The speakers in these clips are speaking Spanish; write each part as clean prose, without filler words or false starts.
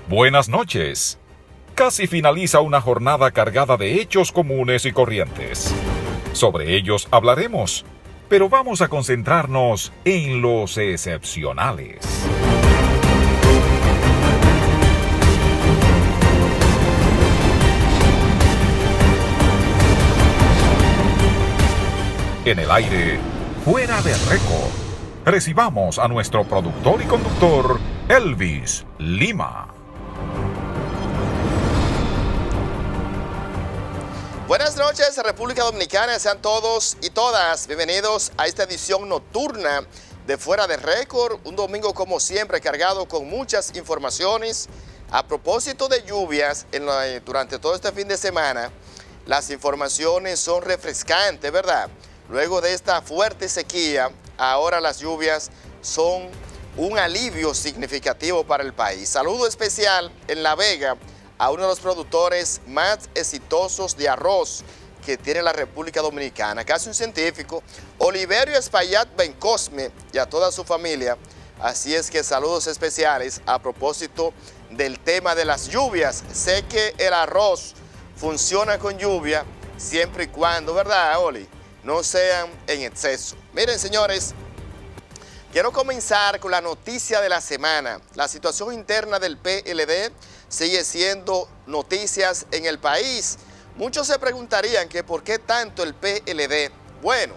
Buenas noches. Casi finaliza una jornada cargada de hechos comunes y corrientes. Sobre ellos hablaremos, pero vamos a concentrarnos en los excepcionales. En el aire, fuera de récord, recibamos a nuestro productor y conductor, Elvis Lima. Buenas noches, República Dominicana, sean todos y todas bienvenidos a esta edición nocturna de Fuera de Récord, un domingo como siempre cargado con muchas informaciones. A propósito de lluvias durante todo este fin de semana, las informaciones son refrescantes, ¿verdad? Luego de esta fuerte sequía, ahora las lluvias son un alivio significativo para el país. Saludo especial en La Vega a uno de los productores más exitosos de arroz que tiene la República Dominicana, casi un científico, Oliverio Espaillat Bencosme, y a toda su familia. Así es que saludos especiales a propósito del tema de las lluvias. Sé que el arroz funciona con lluvia siempre y cuando, ¿verdad, Oli?, no sean en exceso. Miren, señores, quiero comenzar con la noticia de la semana. La situación interna del PLD sigue siendo noticias en el país. Muchos se preguntarían que por qué tanto el PLD. Bueno,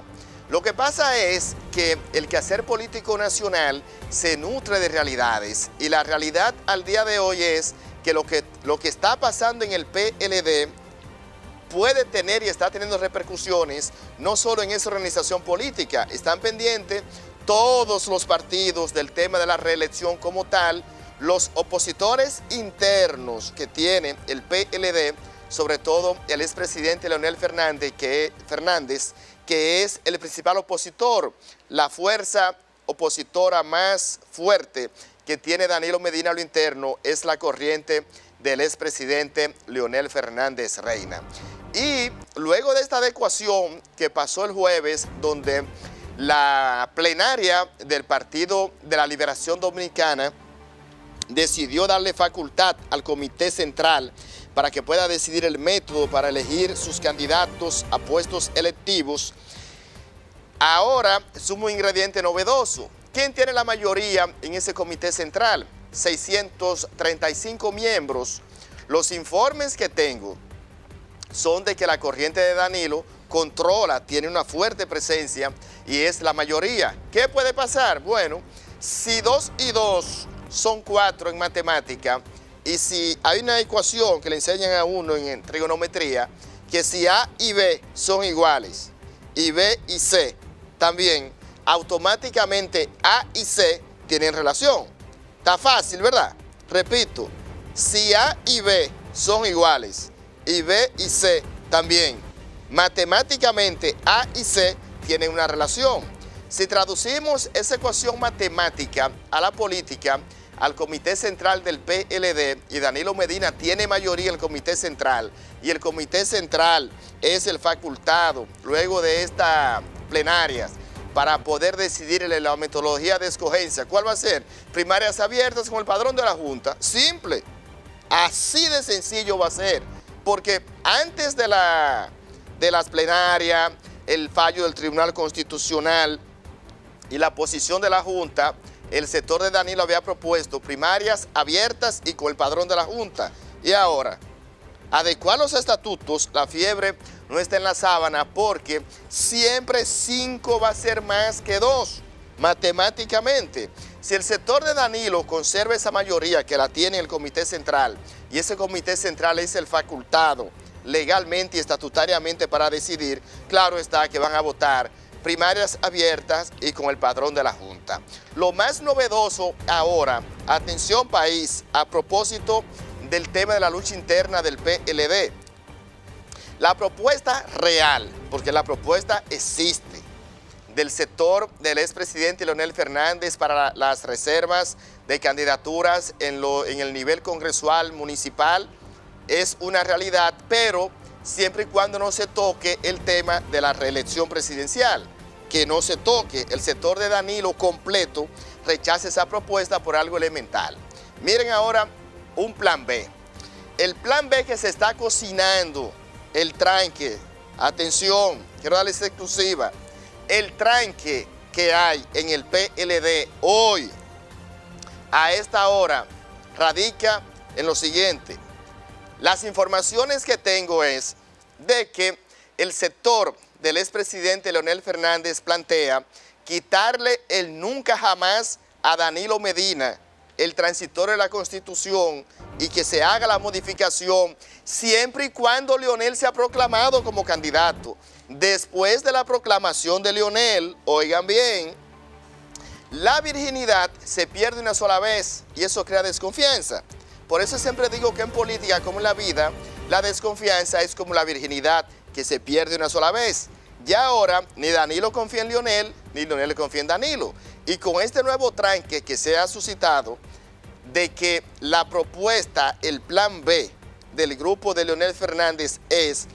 lo que pasa es que el quehacer político nacional se nutre de realidades, y la realidad al día de hoy es que lo que está pasando en el PLD puede tener y está teniendo repercusiones no solo en esa organización política. Están pendientes todos los partidos del tema de la reelección como tal, los opositores internos que tiene el PLD, sobre todo el expresidente Leonel Fernández, que es el principal opositor, la fuerza opositora más fuerte que tiene Danilo Medina a lo interno es la corriente del expresidente Leonel Fernández Reina. Y luego de esta adecuación que pasó el jueves, donde la plenaria del Partido de la Liberación Dominicana decidió darle facultad al Comité Central para que pueda decidir el método para elegir sus candidatos a puestos electivos, ahora sumo ingrediente novedoso. ¿Quién tiene la mayoría en ese Comité Central? 635 miembros. Los informes que tengo son de que la corriente de Danilo controla, tiene una fuerte presencia y es la mayoría. ¿Qué puede pasar? Bueno, si 2 y 2 son 4 en matemática, y si hay una ecuación que le enseñan a uno en trigonometría, que si A y B son iguales, y B y C también, automáticamente A y C tienen relación. Está fácil, ¿verdad? Repito, si A y B son iguales, y B y C también, matemáticamente A y C tienen una relación. Si traducimos esa ecuación matemática a la política, al Comité Central del PLD, y Danilo Medina tiene mayoría en el Comité Central, y el Comité Central es el facultado, luego de estas plenarias, para poder decidir la metodología de escogencia. ¿Cuál va a ser? Primarias abiertas con el padrón de la Junta. Simple. Así de sencillo va a ser. Porque antes de las plenarias, el fallo del Tribunal Constitucional y la posición de la Junta, el sector de Danilo había propuesto primarias abiertas y con el padrón de la Junta. Y ahora, adecuar los estatutos, la fiebre no está en la sábana, porque siempre 5 va a ser más que 2, matemáticamente. Si el sector de Danilo conserva esa mayoría que la tiene el Comité Central, y ese Comité Central es el facultado legalmente y estatutariamente para decidir, claro está que van a votar primarias abiertas y con el padrón de la Junta. Lo más novedoso ahora, atención país, a propósito del tema de la lucha interna del PLD. La propuesta real, porque la propuesta existe, del sector del expresidente Leonel Fernández para las reservas de candidaturas en el nivel congresual municipal, es una realidad, pero siempre y cuando no se toque el tema de la reelección presidencial, que no se toque. El sector de Danilo completo rechaza esa propuesta por algo elemental. Miren ahora un plan B. El plan B que se está cocinando, el tranque, atención, quiero darles exclusiva, el tranque que hay en el PLD hoy, a esta hora, radica en lo siguiente. Las informaciones que tengo es de que el sector del expresidente Leonel Fernández plantea quitarle el nunca jamás a Danilo Medina, el transitorio de la Constitución, y que se haga la modificación siempre y cuando Leonel sea proclamado como candidato. Después de la proclamación de Leonel, oigan bien, la virginidad se pierde una sola vez y eso crea desconfianza. Por eso siempre digo que en política como en la vida, la desconfianza es como la virginidad que se pierde una sola vez. Ya ahora ni Danilo confía en Leonel, ni Leonel confía en Danilo. Y con este nuevo tranque que se ha suscitado de que la propuesta, el plan B del grupo de Leonel Fernández es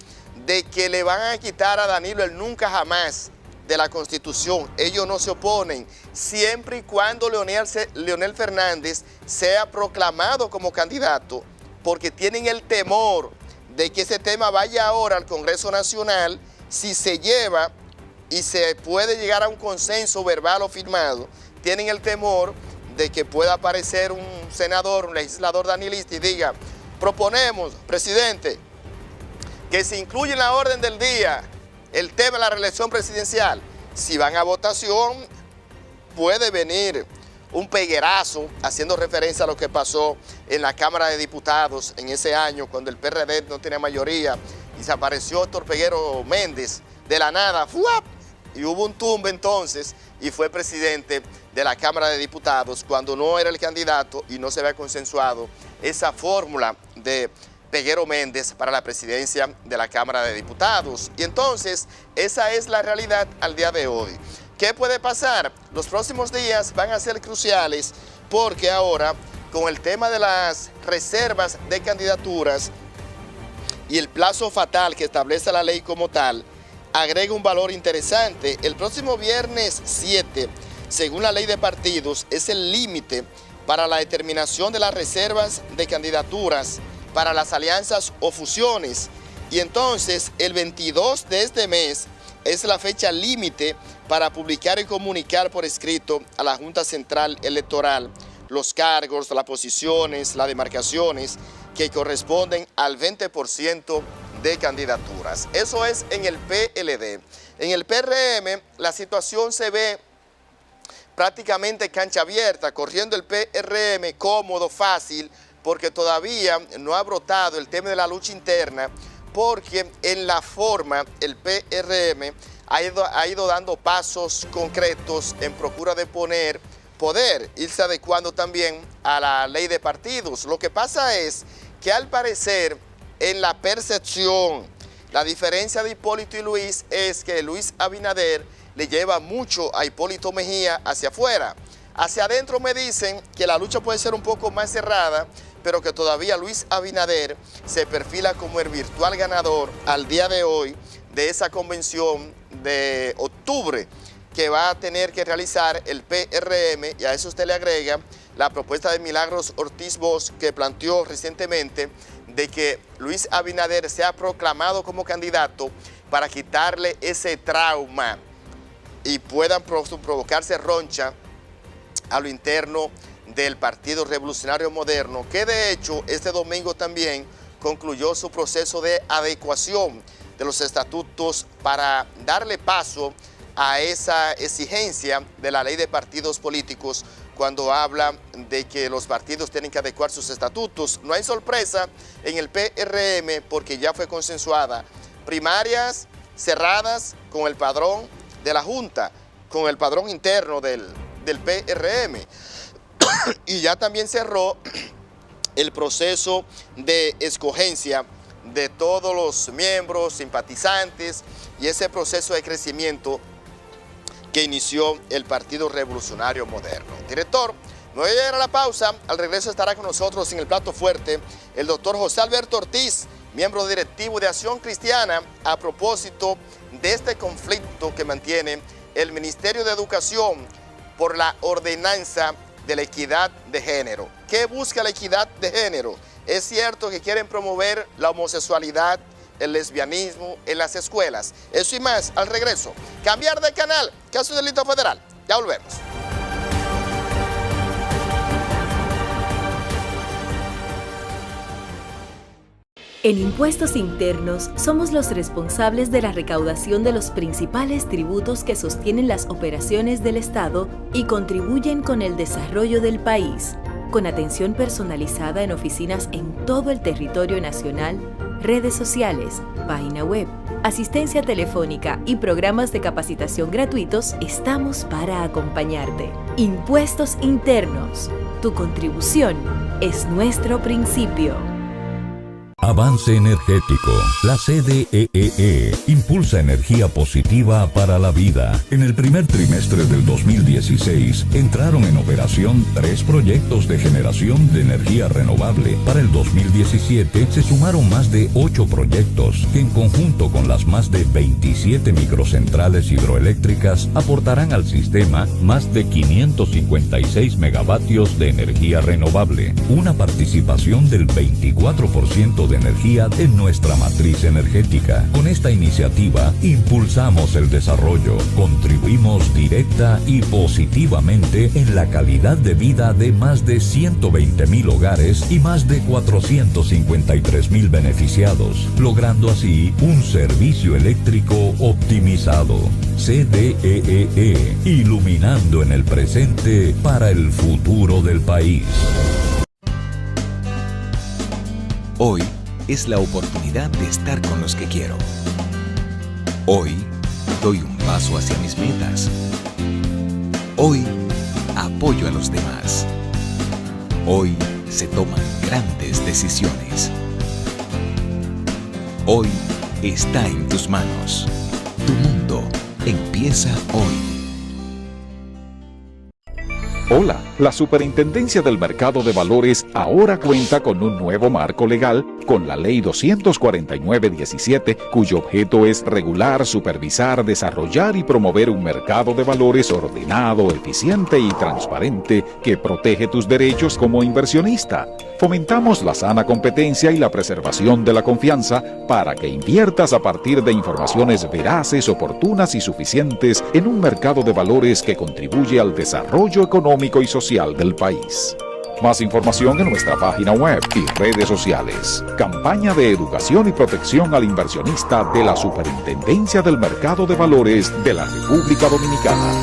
de que le van a quitar a Danilo el nunca jamás de la Constitución. Ellos no se oponen, siempre y cuando Leonel Fernández sea proclamado como candidato, porque tienen el temor de que ese tema vaya ahora al Congreso Nacional. Si se lleva y se puede llegar a un consenso verbal o firmado, tienen el temor de que pueda aparecer un senador, un legislador danilista y diga, proponemos, presidente, que se incluya en la orden del día el tema de la reelección presidencial. Si van a votación, puede venir un peguerazo haciendo referencia a lo que pasó en la Cámara de Diputados en ese año, cuando el PRD no tenía mayoría y se apareció Héctor Peguero Méndez de la nada, ¡fuap! Y hubo un tumbe entonces y fue presidente de la Cámara de Diputados cuando no era el candidato y no se había consensuado esa fórmula de Peguero Méndez para la presidencia de la Cámara de Diputados. Y entonces esa es la realidad al día de hoy. ¿Qué puede pasar? Los próximos días van a ser cruciales porque ahora con el tema de las reservas de candidaturas y el plazo fatal que establece la ley como tal, agrega un valor interesante. El próximo viernes 7, según la ley de partidos, es el límite para la determinación de las reservas de candidaturas para las alianzas o fusiones. Y entonces el 22 de este mes es la fecha límite para publicar y comunicar por escrito a la Junta Central Electoral los cargos, las posiciones, las demarcaciones que corresponden al 20% de candidaturas. Eso es en el PLD. En el PRM la situación se ve prácticamente cancha abierta, corriendo el PRM cómodo, fácil, porque todavía no ha brotado el tema de la lucha interna, porque en la forma el PRM ha ido dando pasos concretos en procura de poder irse adecuando también a la ley de partidos. Lo que pasa es que al parecer en la percepción, la diferencia de Hipólito y Luis es que Luis Abinader le lleva mucho a Hipólito Mejía hacia afuera. Hacia adentro me dicen que la lucha puede ser un poco más cerrada, pero que todavía Luis Abinader se perfila como el virtual ganador al día de hoy de esa convención de octubre que va a tener que realizar el PRM, y a eso usted le agrega la propuesta de Milagros Ortiz Bosch que planteó recientemente de que Luis Abinader sea proclamado como candidato para quitarle ese trauma y puedan provocarse roncha a lo interno del Partido Revolucionario Moderno, que de hecho este domingo también concluyó su proceso de adecuación de los estatutos para darle paso a esa exigencia de la ley de partidos políticos cuando habla de que los partidos tienen que adecuar sus estatutos. No hay sorpresa en el PRM porque ya fue consensuada primarias cerradas con el padrón de la Junta, con el padrón interno del PRM. Y ya también cerró el proceso de escogencia de todos los miembros, simpatizantes y ese proceso de crecimiento que inició el Partido Revolucionario Moderno. Director, me voy a ir a la pausa. Al regreso estará con nosotros en el plato fuerte el doctor José Alberto Ortiz, miembro directivo de Acción Cristiana, a propósito de este conflicto que mantiene el Ministerio de Educación por la ordenanza de la equidad de género. ¿Qué busca la equidad de género? Es cierto que quieren promover la homosexualidad, el lesbianismo en las escuelas. Eso y más al regreso. Cambiar de canal, caso de delito federal. Ya volvemos. En Impuestos Internos somos los responsables de la recaudación de los principales tributos que sostienen las operaciones del Estado y contribuyen con el desarrollo del país, con atención personalizada en oficinas en todo el territorio nacional, redes sociales, página web, asistencia telefónica y programas de capacitación gratuitos. Estamos para acompañarte. Impuestos Internos. Tu contribución es nuestro principio. Avance Energético. La CDEE impulsa energía positiva para la vida. En el primer trimestre del 2016 entraron en operación 3 proyectos de generación de energía renovable. Para el 2017 se sumaron más de 8 proyectos que en conjunto con las más de 27 microcentrales hidroeléctricas aportarán al sistema más de 556 megavatios de energía renovable. Una participación del 24% de energía en nuestra matriz energética. Con esta iniciativa impulsamos el desarrollo, contribuimos directa y positivamente en la calidad de vida de más de 120,000 hogares y más de 453,000 beneficiados, logrando así un servicio eléctrico optimizado. CDEE, iluminando en el presente para el futuro del país. Hoy es la oportunidad de estar con los que quiero. Hoy doy un paso hacia mis metas. Hoy apoyo a los demás. Hoy se toman grandes decisiones. Hoy está en tus manos. Tu mundo empieza hoy. Hola, la Superintendencia del Mercado de Valores ahora cuenta con un nuevo marco legal con la Ley 249/17, cuyo objeto es regular, supervisar, desarrollar y promover un mercado de valores ordenado, eficiente y transparente que protege tus derechos como inversionista. Fomentamos la sana competencia y la preservación de la confianza para que inviertas a partir de informaciones veraces, oportunas y suficientes en un mercado de valores que contribuye al desarrollo económico y social del país. Más información en nuestra página web y redes sociales. Campaña de educación y protección al inversionista de la Superintendencia del Mercado de Valores de la República Dominicana.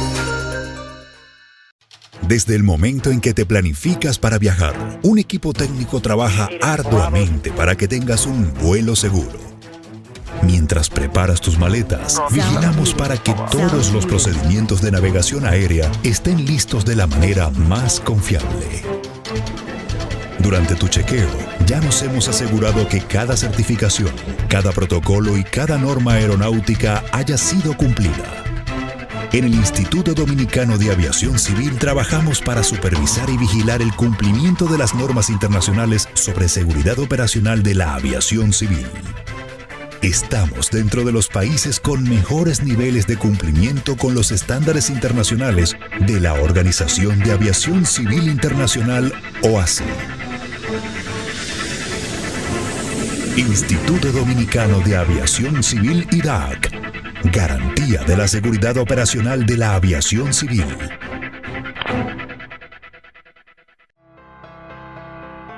Desde el momento en que te planificas para viajar, un equipo técnico trabaja arduamente para que tengas un vuelo seguro. Mientras preparas tus maletas, vigilamos para que todos los procedimientos de navegación aérea estén listos de la manera más confiable. Durante tu chequeo, ya nos hemos asegurado que cada certificación, cada protocolo y cada norma aeronáutica haya sido cumplida. En el Instituto Dominicano de Aviación Civil trabajamos para supervisar y vigilar el cumplimiento de las normas internacionales sobre seguridad operacional de la aviación civil. Estamos dentro de los países con mejores niveles de cumplimiento con los estándares internacionales de la Organización de Aviación Civil Internacional, OACI. Instituto Dominicano de Aviación Civil IDAC. Garantía de la seguridad operacional de la aviación civil.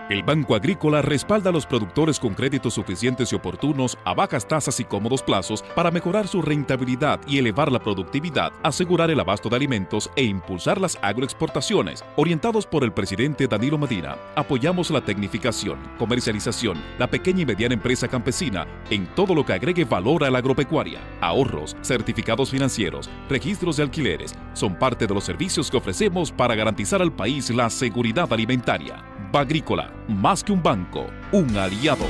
El Banco Agrícola respalda a los productores con créditos suficientes y oportunos a bajas tasas y cómodos plazos para mejorar su rentabilidad y elevar la productividad, asegurar el abasto de alimentos e impulsar las agroexportaciones. Orientados por el presidente Danilo Medina, apoyamos la tecnificación, comercialización, la pequeña y mediana empresa campesina en todo lo que agregue valor a la agropecuaria. Ahorros, certificados financieros, registros de alquileres son parte de los servicios que ofrecemos para garantizar al país la seguridad alimentaria. Bagrícola, más que un banco, un aliado.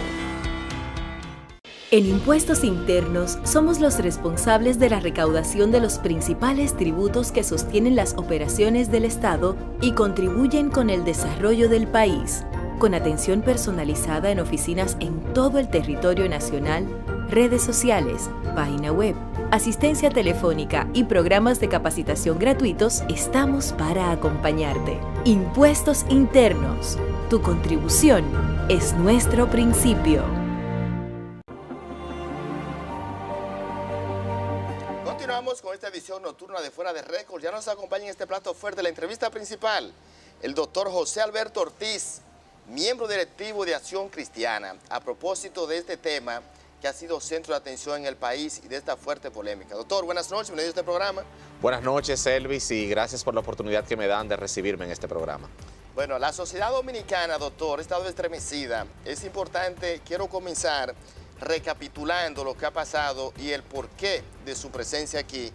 En Impuestos Internos somos los responsables de la recaudación de los principales tributos que sostienen las operaciones del Estado y contribuyen con el desarrollo del país, con atención personalizada en oficinas en todo el territorio nacional, redes sociales, página web, asistencia telefónica y programas de capacitación gratuitos, estamos para acompañarte. Impuestos Internos. Tu contribución es nuestro principio. Continuamos con esta edición nocturna de Fuera de Récord. Ya nos acompaña en este plato fuerte la entrevista principal el doctor José Alberto Ortiz, miembro directivo de Acción Cristiana, a propósito de este tema que ha sido centro de atención en el país y de esta fuerte polémica. Doctor, buenas noches, bienvenido a este programa. Buenas noches, Elvis, y gracias por la oportunidad que me dan de recibirme en este programa. Bueno, la sociedad dominicana, doctor, ha estado estremecida. Es importante, quiero comenzar recapitulando lo que ha pasado y el porqué de su presencia aquí.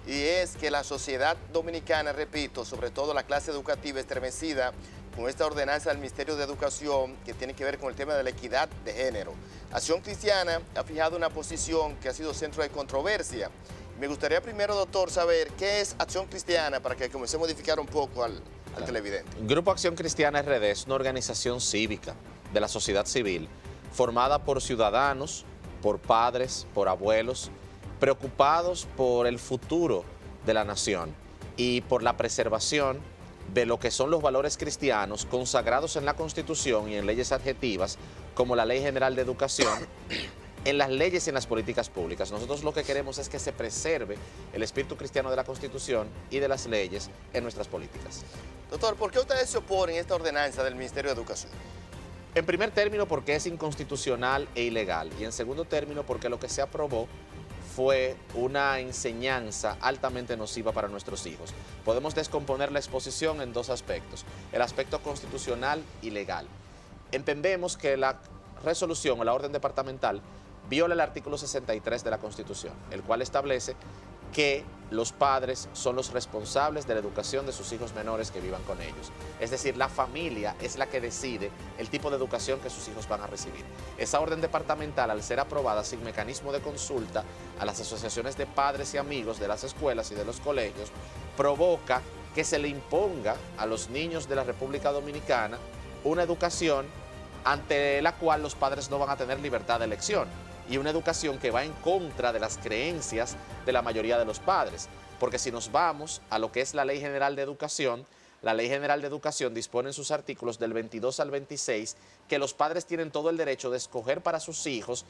Y es que la sociedad dominicana, repito, sobre todo la clase educativa, estremecida con esta ordenanza del Ministerio de Educación que tiene que ver con el tema de la equidad de género. Acción Cristiana ha fijado una posición que ha sido centro de controversia. Me gustaría primero, doctor, saber qué es Acción Cristiana para que comencemos a modificar un poco al televidente. Grupo Acción Cristiana RD es una organización cívica de la sociedad civil formada por ciudadanos, por padres, por abuelos, preocupados por el futuro de la nación y por la preservación de lo que son los valores cristianos consagrados en la Constitución y en leyes adjetivas como la Ley General de Educación, en las leyes y en las políticas públicas. Nosotros lo que queremos es que se preserve el espíritu cristiano de la Constitución y de las leyes en nuestras políticas. Doctor, ¿por qué ustedes se oponen a esta ordenanza del Ministerio de Educación? En primer término, porque es inconstitucional e ilegal. Y en segundo término, porque lo que se aprobó fue una enseñanza altamente nociva para nuestros hijos. Podemos descomponer la exposición en dos aspectos. El aspecto constitucional y legal. Entendemos que la resolución o la orden departamental viola el artículo 63 de la Constitución, el cual establece que los padres son los responsables de la educación de sus hijos menores que vivan con ellos. Es decir, la familia es la que decide el tipo de educación que sus hijos van a recibir. Esa orden departamental, al ser aprobada sin mecanismo de consulta a las asociaciones de padres y amigos de las escuelas y de los colegios, provoca que se le imponga a los niños de la República Dominicana una educación ante la cual los padres no van a tener libertad de elección, y una educación que va en contra de las creencias de la mayoría de los padres. Porque si nos vamos a lo que es la Ley General de Educación, la Ley General de Educación dispone en sus artículos del 22 al 26 que los padres tienen todo el derecho de escoger para sus hijos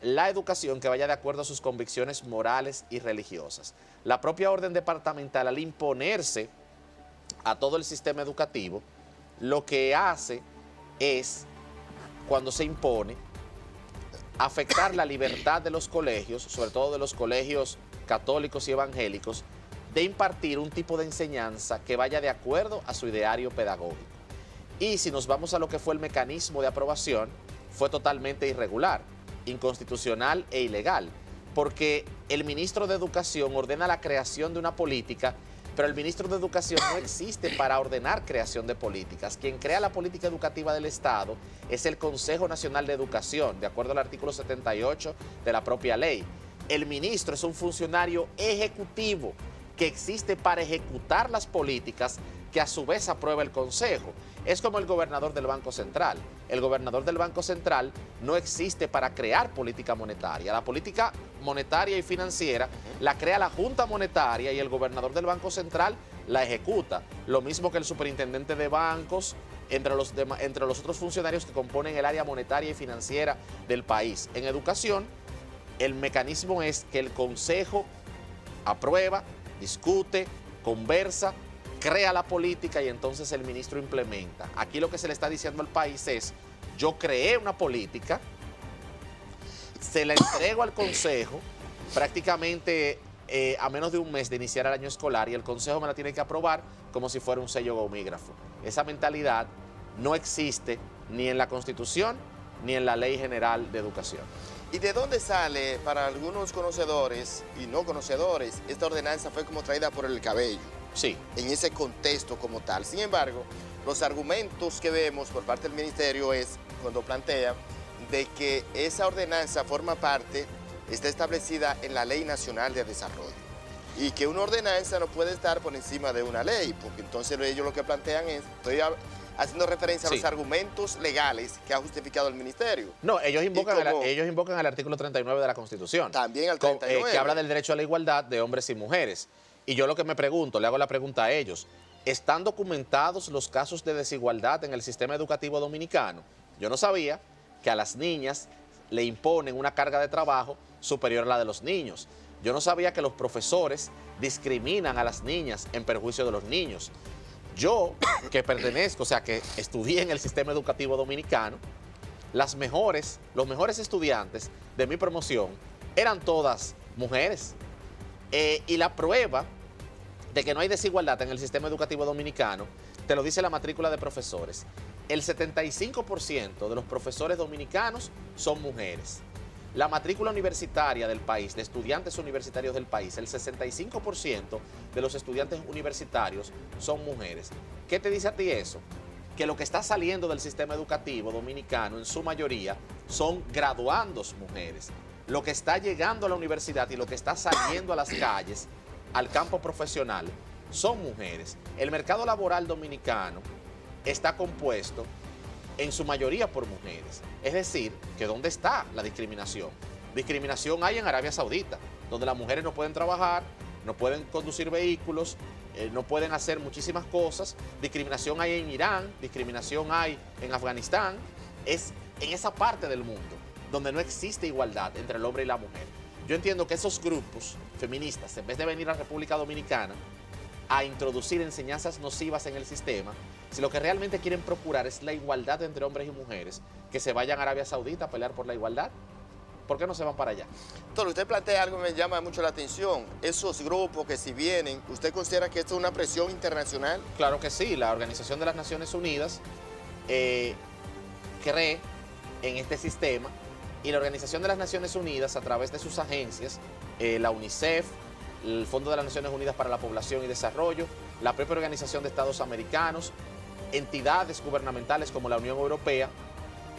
la educación que vaya de acuerdo a sus convicciones morales y religiosas. La propia orden departamental, al imponerse a todo el sistema educativo, lo que hace es, cuando se impone, afectar la libertad de los colegios, sobre todo de los colegios católicos y evangélicos, de impartir un tipo de enseñanza que vaya de acuerdo a su ideario pedagógico. Y si nos vamos a lo que fue el mecanismo de aprobación, fue totalmente irregular, inconstitucional e ilegal, porque el ministro de Educación ordena la creación de una política, pero el ministro de Educación no existe para ordenar creación de políticas. Quien crea la política educativa del Estado es el Consejo Nacional de Educación, de acuerdo al artículo 78 de la propia ley. El ministro es un funcionario ejecutivo que existe para ejecutar las políticas que a su vez aprueba el Consejo. Es como el gobernador del Banco Central. El gobernador del Banco Central no existe para crear política monetaria. La política monetaria y financiera la crea la Junta Monetaria y el gobernador del Banco Central la ejecuta. Lo mismo que el superintendente de bancos, entre los otros funcionarios que componen el área monetaria y financiera del país. En educación, el mecanismo es que el Consejo aprueba, discute, conversa, crea la política y entonces el ministro implementa. Aquí lo que se le está diciendo al país es: yo creé una política, se la entrego al Consejo prácticamente a menos de un mes de iniciar el año escolar y el Consejo me la tiene que aprobar como si fuera un sello gomígrafo. Esa mentalidad no existe ni en la Constitución ni en la Ley General de Educación. ¿Y de dónde sale, para algunos conocedores y no conocedores, esta ordenanza fue como traída por el cabello? Sí. En ese contexto como tal. Sin embargo, los argumentos que vemos por parte del ministerio es, cuando plantea, de que esa ordenanza forma parte, está establecida en la Ley Nacional de Desarrollo. Y que una ordenanza no puede estar por encima de una ley, porque entonces ellos lo que plantean es, haciendo referencia a Sí. los argumentos legales que ha justificado el ministerio. No, ellos invocan como- ellos invocan el artículo 39 de la Constitución. También al Con- 39. que habla del derecho a la igualdad de hombres y mujeres. Y yo lo que me pregunto, le hago la pregunta a ellos, ¿están documentados los casos de desigualdad en el sistema educativo dominicano? Yo no sabía que a las niñas le imponen una carga de trabajo superior a la de los niños. Yo no sabía que los profesores discriminan a las niñas en perjuicio de los niños. Yo, que pertenezco, o sea, que estudié en el sistema educativo dominicano, los mejores estudiantes de mi promoción eran todas mujeres. Y la prueba de que no hay desigualdad en el sistema educativo dominicano, te lo dice la matrícula de profesores. El 75% de los profesores dominicanos son mujeres. La matrícula universitaria del país, de estudiantes universitarios del país, el 65% de los estudiantes universitarios son mujeres. ¿Qué te dice a ti eso? Que lo que está saliendo del sistema educativo dominicano, en su mayoría, son graduandos mujeres. Lo que está llegando a la universidad y lo que está saliendo a las calles, al campo profesional, son mujeres. El mercado laboral dominicano está compuesto en su mayoría por mujeres. Es decir, que ¿dónde está la discriminación? Discriminación hay en Arabia Saudita, donde las mujeres no pueden trabajar, no pueden conducir vehículos, no pueden hacer muchísimas cosas. Discriminación hay en Irán, discriminación hay en Afganistán. Es en esa parte del mundo donde no existe igualdad entre el hombre y la mujer. Yo entiendo que esos grupos feministas, en vez de venir a República Dominicana a introducir enseñanzas nocivas en el sistema, si lo que realmente quieren procurar es la igualdad entre hombres y mujeres, que se vayan a Arabia Saudita a pelear por la igualdad. ¿Por qué no se van para allá? Entonces, usted plantea algo que me llama mucho la atención. Esos grupos que si vienen, ¿usted considera que esto es una presión internacional? Claro que sí, la Organización de las Naciones Unidas cree en este sistema y la Organización de las Naciones Unidas, a través de sus agencias, la UNICEF, el Fondo de las Naciones Unidas para la Población y Desarrollo, la propia Organización de Estados Americanos, entidades gubernamentales como la Unión Europea,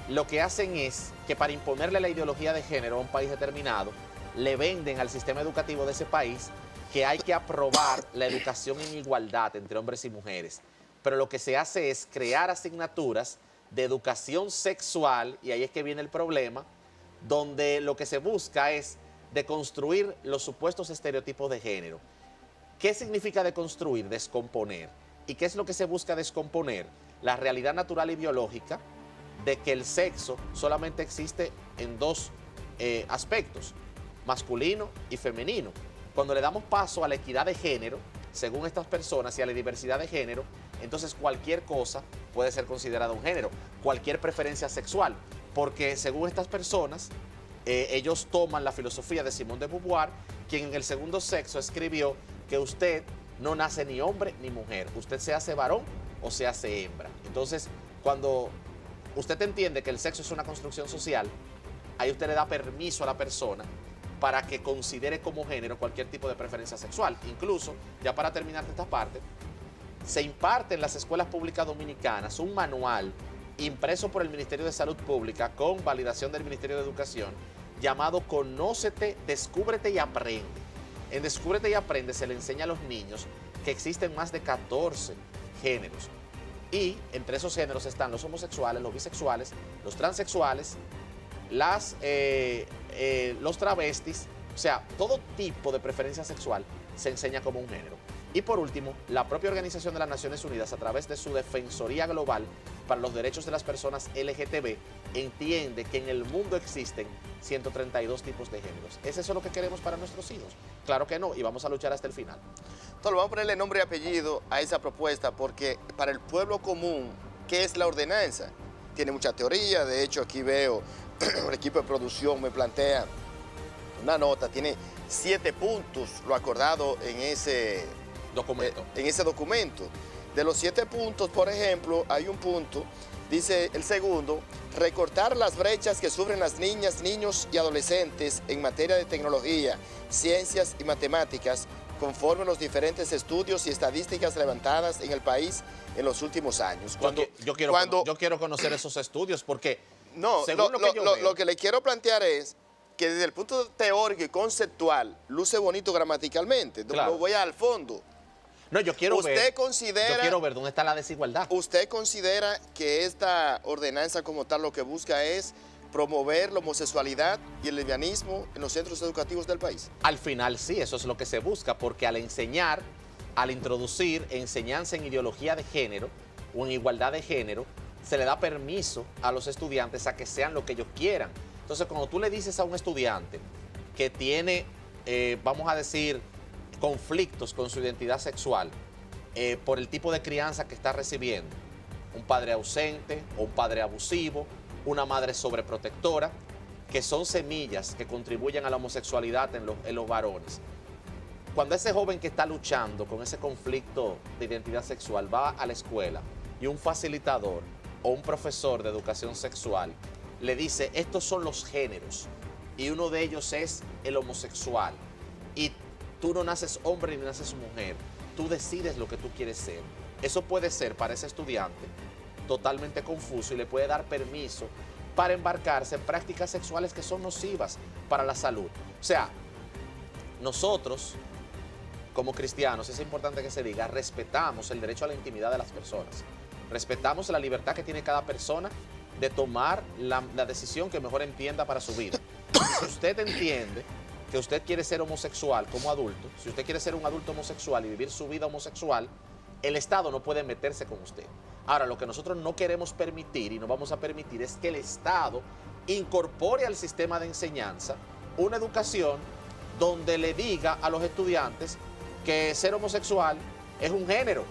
lo que hacen es que para imponerle la ideología de género a un país determinado, le venden al sistema educativo de ese país que hay que aprobar la educación en igualdad entre hombres y mujeres. Pero lo que se hace es crear asignaturas de educación sexual, y ahí es que viene el problema, donde lo que se busca es deconstruir los supuestos estereotipos de género. ¿Qué significa deconstruir? Descomponer. ¿Y qué es lo que se busca descomponer? La realidad natural y biológica de que el sexo solamente existe en dos aspectos, masculino y femenino. Cuando le damos paso a la equidad de género, según estas personas, y a la diversidad de género, entonces cualquier cosa puede ser considerada un género, cualquier preferencia sexual, porque según estas personas, ellos toman la filosofía de Simone de Beauvoir, quien en El Segundo Sexo escribió que usted no nace ni hombre ni mujer, usted se hace varón o se hace hembra. Entonces, cuando usted entiende que el sexo es una construcción social, ahí usted le da permiso a la persona para que considere como género cualquier tipo de preferencia sexual. Incluso, ya para terminar esta parte, se imparte en las escuelas públicas dominicanas un manual impreso por el Ministerio de Salud Pública con validación del Ministerio de Educación, llamado Conócete, Descúbrete y Aprende. En Descúbrete y Aprende se le enseña a los niños que existen más de 14 géneros. Y entre esos géneros están los homosexuales, los bisexuales, los transexuales, los travestis, o sea, todo tipo de preferencia sexual se enseña como un género. Y por último, la propia Organización de las Naciones Unidas, a través de su Defensoría Global para los Derechos de las Personas LGTB, entiende que en el mundo existen 132 tipos de géneros. ¿Es eso lo que queremos para nuestros hijos? Claro que no, y vamos a luchar hasta el final. Entonces, vamos a ponerle nombre y apellido a esa propuesta, porque para el pueblo común, ¿qué es la ordenanza? Tiene mucha teoría. De hecho, aquí veo el equipo de producción me plantea una nota, tiene 7 puntos, lo acordado en ese documento. De los 7 puntos, por ejemplo, hay un punto, dice el segundo: recortar las brechas que sufren las niñas, niños y adolescentes en materia de tecnología, ciencias y matemáticas, conforme a los diferentes estudios y estadísticas levantadas en el país en los últimos años. Yo quiero conocer esos estudios, porque no, según lo que le quiero plantear es que desde el punto teórico y conceptual luce bonito gramaticalmente. Claro. Lo voy al fondo. No, yo quiero ver. Yo quiero ver dónde está la desigualdad. ¿Usted considera que esta ordenanza como tal lo que busca es promover la homosexualidad y el lesbianismo en los centros educativos del país? Al final sí, eso es lo que se busca, porque al enseñar, al introducir enseñanza en ideología de género o en igualdad de género, se le da permiso a los estudiantes a que sean lo que ellos quieran. Entonces, cuando tú le dices a un estudiante que tiene, vamos a decir, conflictos con su identidad sexual por el tipo de crianza que está recibiendo, un padre ausente o un padre abusivo, una madre sobreprotectora, que son semillas que contribuyen a la homosexualidad en los varones. Cuando ese joven que está luchando con ese conflicto de identidad sexual va a la escuela y un facilitador o un profesor de educación sexual le dice, estos son los géneros y uno de ellos es el homosexual y tú no naces hombre ni naces mujer, tú decides lo que tú quieres ser. Eso puede ser para ese estudiante totalmente confuso y le puede dar permiso para embarcarse en prácticas sexuales que son nocivas para la salud. O sea, nosotros, como cristianos, es importante que se diga, respetamos el derecho a la intimidad de las personas. Respetamos la libertad que tiene cada persona de tomar la decisión que mejor entienda para su vida. Si usted entiende que usted quiere ser homosexual como adulto, si usted quiere ser un adulto homosexual y vivir su vida homosexual, el Estado no puede meterse con usted. Ahora, lo que nosotros no queremos permitir y no vamos a permitir es que el Estado incorpore al sistema de enseñanza una educación donde le diga a los estudiantes que ser homosexual es un género,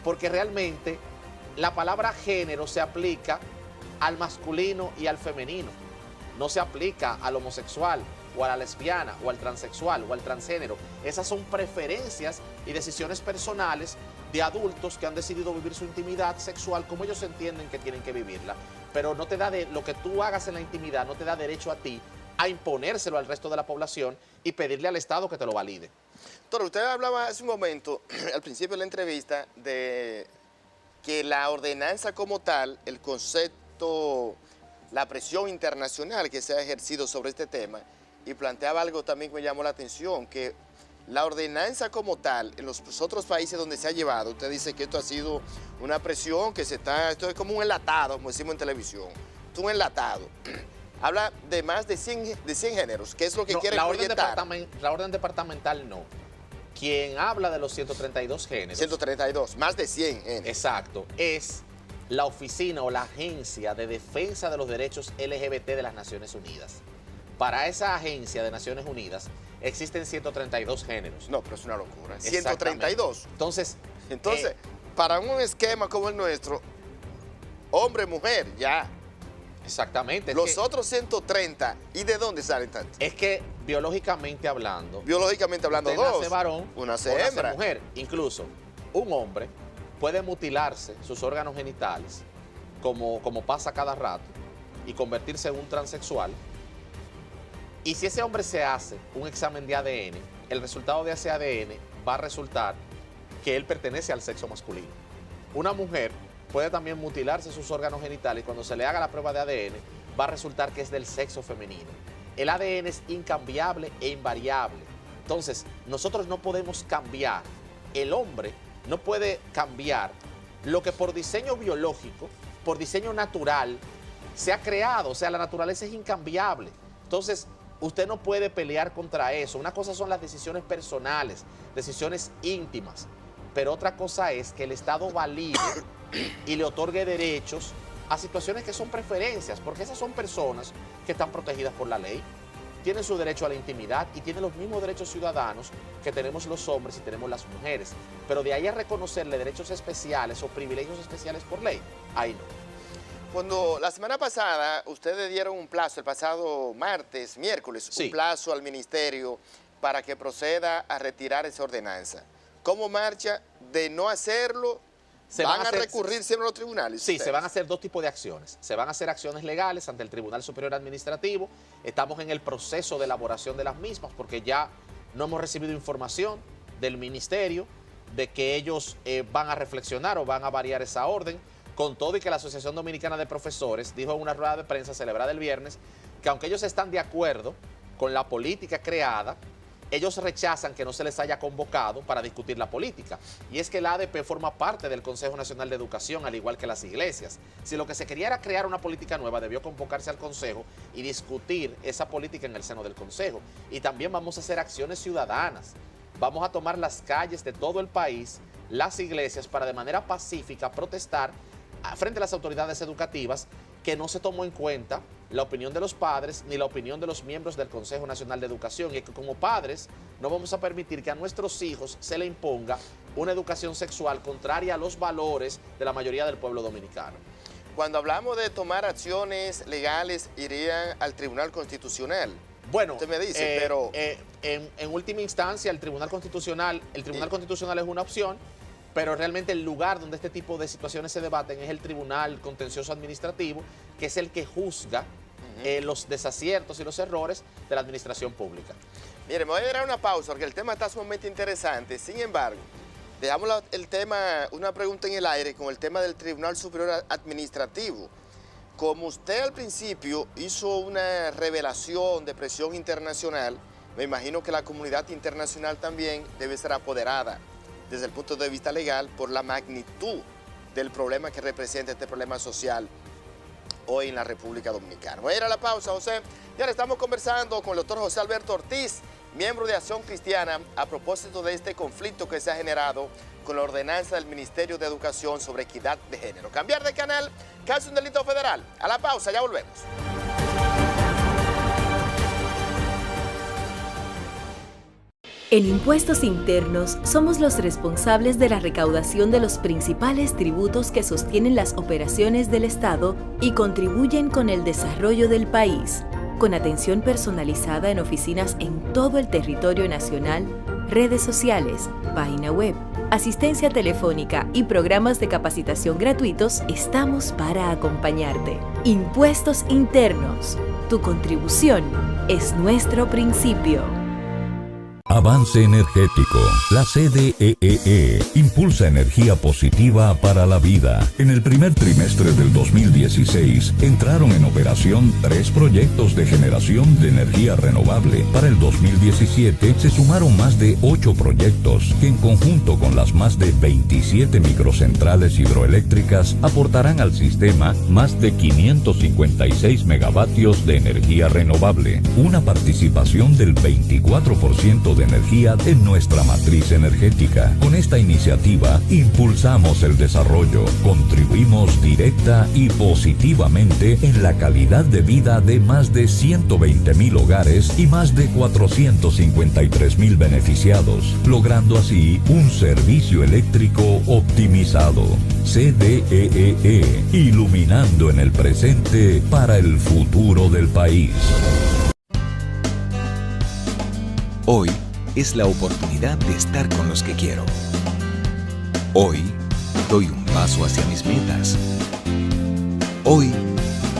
porque realmente la palabra género se aplica al masculino y al femenino, no se aplica al homosexual o a la lesbiana o al transexual o al transgénero. Esas son preferencias y decisiones personales de adultos que han decidido vivir su intimidad sexual como ellos entienden que tienen que vivirla, pero no te da lo que tú hagas en la intimidad no te da derecho a ti a imponérselo al resto de la población y pedirle al Estado que te lo valide. Doctor, usted hablaba hace un momento, al principio de la entrevista, de que la ordenanza como tal, el concepto, la presión internacional que se ha ejercido sobre este tema, y planteaba algo también que me llamó la atención, que la ordenanza como tal, en los otros países donde se ha llevado, usted dice que esto ha sido una presión que esto es como un enlatado, como decimos en televisión, esto es un enlatado. Habla de más de 100 géneros, ¿qué es lo que quiere proyectar? La orden departamental no. Quien habla de los 132 géneros. 132, más de 100 géneros. Exacto, es la oficina o la agencia de defensa de los derechos LGBT de las Naciones Unidas. Para esa agencia de Naciones Unidas existen 132 géneros. No, pero es una locura. 132. Entonces, para un esquema como el nuestro, hombre, mujer, ya. Exactamente. Los otros 130, ¿y de dónde salen tantos? Es que biológicamente hablando, dos. Nace varón, una nace hembra. Mujer. Incluso un hombre puede mutilarse sus órganos genitales, como pasa cada rato, y convertirse en un transexual. Y si ese hombre se hace un examen de ADN, el resultado de ese ADN va a resultar que él pertenece al sexo masculino. Una mujer puede también mutilarse sus órganos genitales y cuando se le haga la prueba de ADN va a resultar que es del sexo femenino. El ADN es incambiable e invariable. Entonces, nosotros no podemos cambiar. El hombre no puede cambiar lo que por diseño biológico, por diseño natural, se ha creado. O sea, la naturaleza es incambiable. Entonces, usted no puede pelear contra eso. Una cosa son las decisiones personales, decisiones íntimas, pero otra cosa es que el Estado valide y le otorgue derechos a situaciones que son preferencias, porque esas son personas que están protegidas por la ley, tienen su derecho a la intimidad y tienen los mismos derechos ciudadanos que tenemos los hombres y tenemos las mujeres, pero de ahí a reconocerle derechos especiales o privilegios especiales por ley, ahí no. Cuando la semana pasada ustedes dieron un plazo, el pasado miércoles, sí, un plazo al ministerio para que proceda a retirar esa ordenanza. ¿Cómo marcha? De no hacerlo, ¿van a recurrir siempre a los tribunales? Sí, se van a hacer dos tipos de acciones. Se van a hacer acciones legales ante el Tribunal Superior Administrativo. Estamos en el proceso de elaboración de las mismas porque ya no hemos recibido información del ministerio de que ellos van a reflexionar o van a variar esa orden. Con todo y que la Asociación Dominicana de Profesores dijo en una rueda de prensa celebrada el viernes que aunque ellos están de acuerdo con la política creada ellos rechazan que no se les haya convocado para discutir la política. Y es que la ADP forma parte del Consejo Nacional de Educación, al igual que las iglesias. Si lo que se quería era crear una política nueva, debió convocarse al Consejo y discutir esa política en el seno del Consejo. Y también vamos a hacer acciones ciudadanas. Vamos a tomar las calles de todo el país, las iglesias, para de manera pacífica protestar frente a las autoridades educativas que no se tomó en cuenta la opinión de los padres ni la opinión de los miembros del Consejo Nacional de Educación, y que como padres no vamos a permitir que a nuestros hijos se le imponga una educación sexual contraria a los valores de la mayoría del pueblo dominicano. Cuando hablamos de tomar acciones legales, irían al Tribunal Constitucional. Bueno, usted me dice, pero en última instancia el Tribunal Constitucional es una opción, pero realmente el lugar donde este tipo de situaciones se debaten es el Tribunal Contencioso Administrativo, que es el que juzga los desaciertos y los errores de la administración pública. Mire, me voy a dar una pausa porque el tema está sumamente interesante. Sin embargo, dejamos el tema, una pregunta en el aire con el tema del Tribunal Superior Administrativo. Como usted al principio hizo una revelación de presión internacional, me imagino que la comunidad internacional también debe ser apoderada desde el punto de vista legal por la magnitud del problema que representa este problema social hoy en la República Dominicana. Voy a ir a la pausa, José. Y ahora estamos conversando con el doctor José Alberto Ortiz, miembro de Acción Cristiana, a propósito de este conflicto que se ha generado con la ordenanza del Ministerio de Educación sobre equidad de género. Cambiar de canal, casi un delito federal. A la pausa, ya volvemos. En Impuestos Internos somos los responsables de la recaudación de los principales tributos que sostienen las operaciones del Estado y contribuyen con el desarrollo del país, con atención personalizada en oficinas en todo el territorio nacional, redes sociales, página web, asistencia telefónica y programas de capacitación gratuitos. Estamos para acompañarte. Impuestos Internos. Tu contribución es nuestro principio. Avance Energético. La CDEE impulsa energía positiva para la vida. En el primer trimestre del 2016 entraron en operación 3 proyectos de generación de energía renovable. Para el 2017 se sumaron más de 8 proyectos que en conjunto con las más de 27 microcentrales hidroeléctricas aportarán al sistema más de 556 megavatios de energía renovable, una participación del 24% de energía en nuestra matriz energética. Con esta iniciativa impulsamos el desarrollo, contribuimos directa y positivamente en la calidad de vida de más de 120,000 hogares y más de 453,000 beneficiados, logrando así un servicio eléctrico optimizado. CDEE, iluminando en el presente para el futuro del país. Hoy es la oportunidad de estar con los que quiero. Hoy doy un paso hacia mis metas. Hoy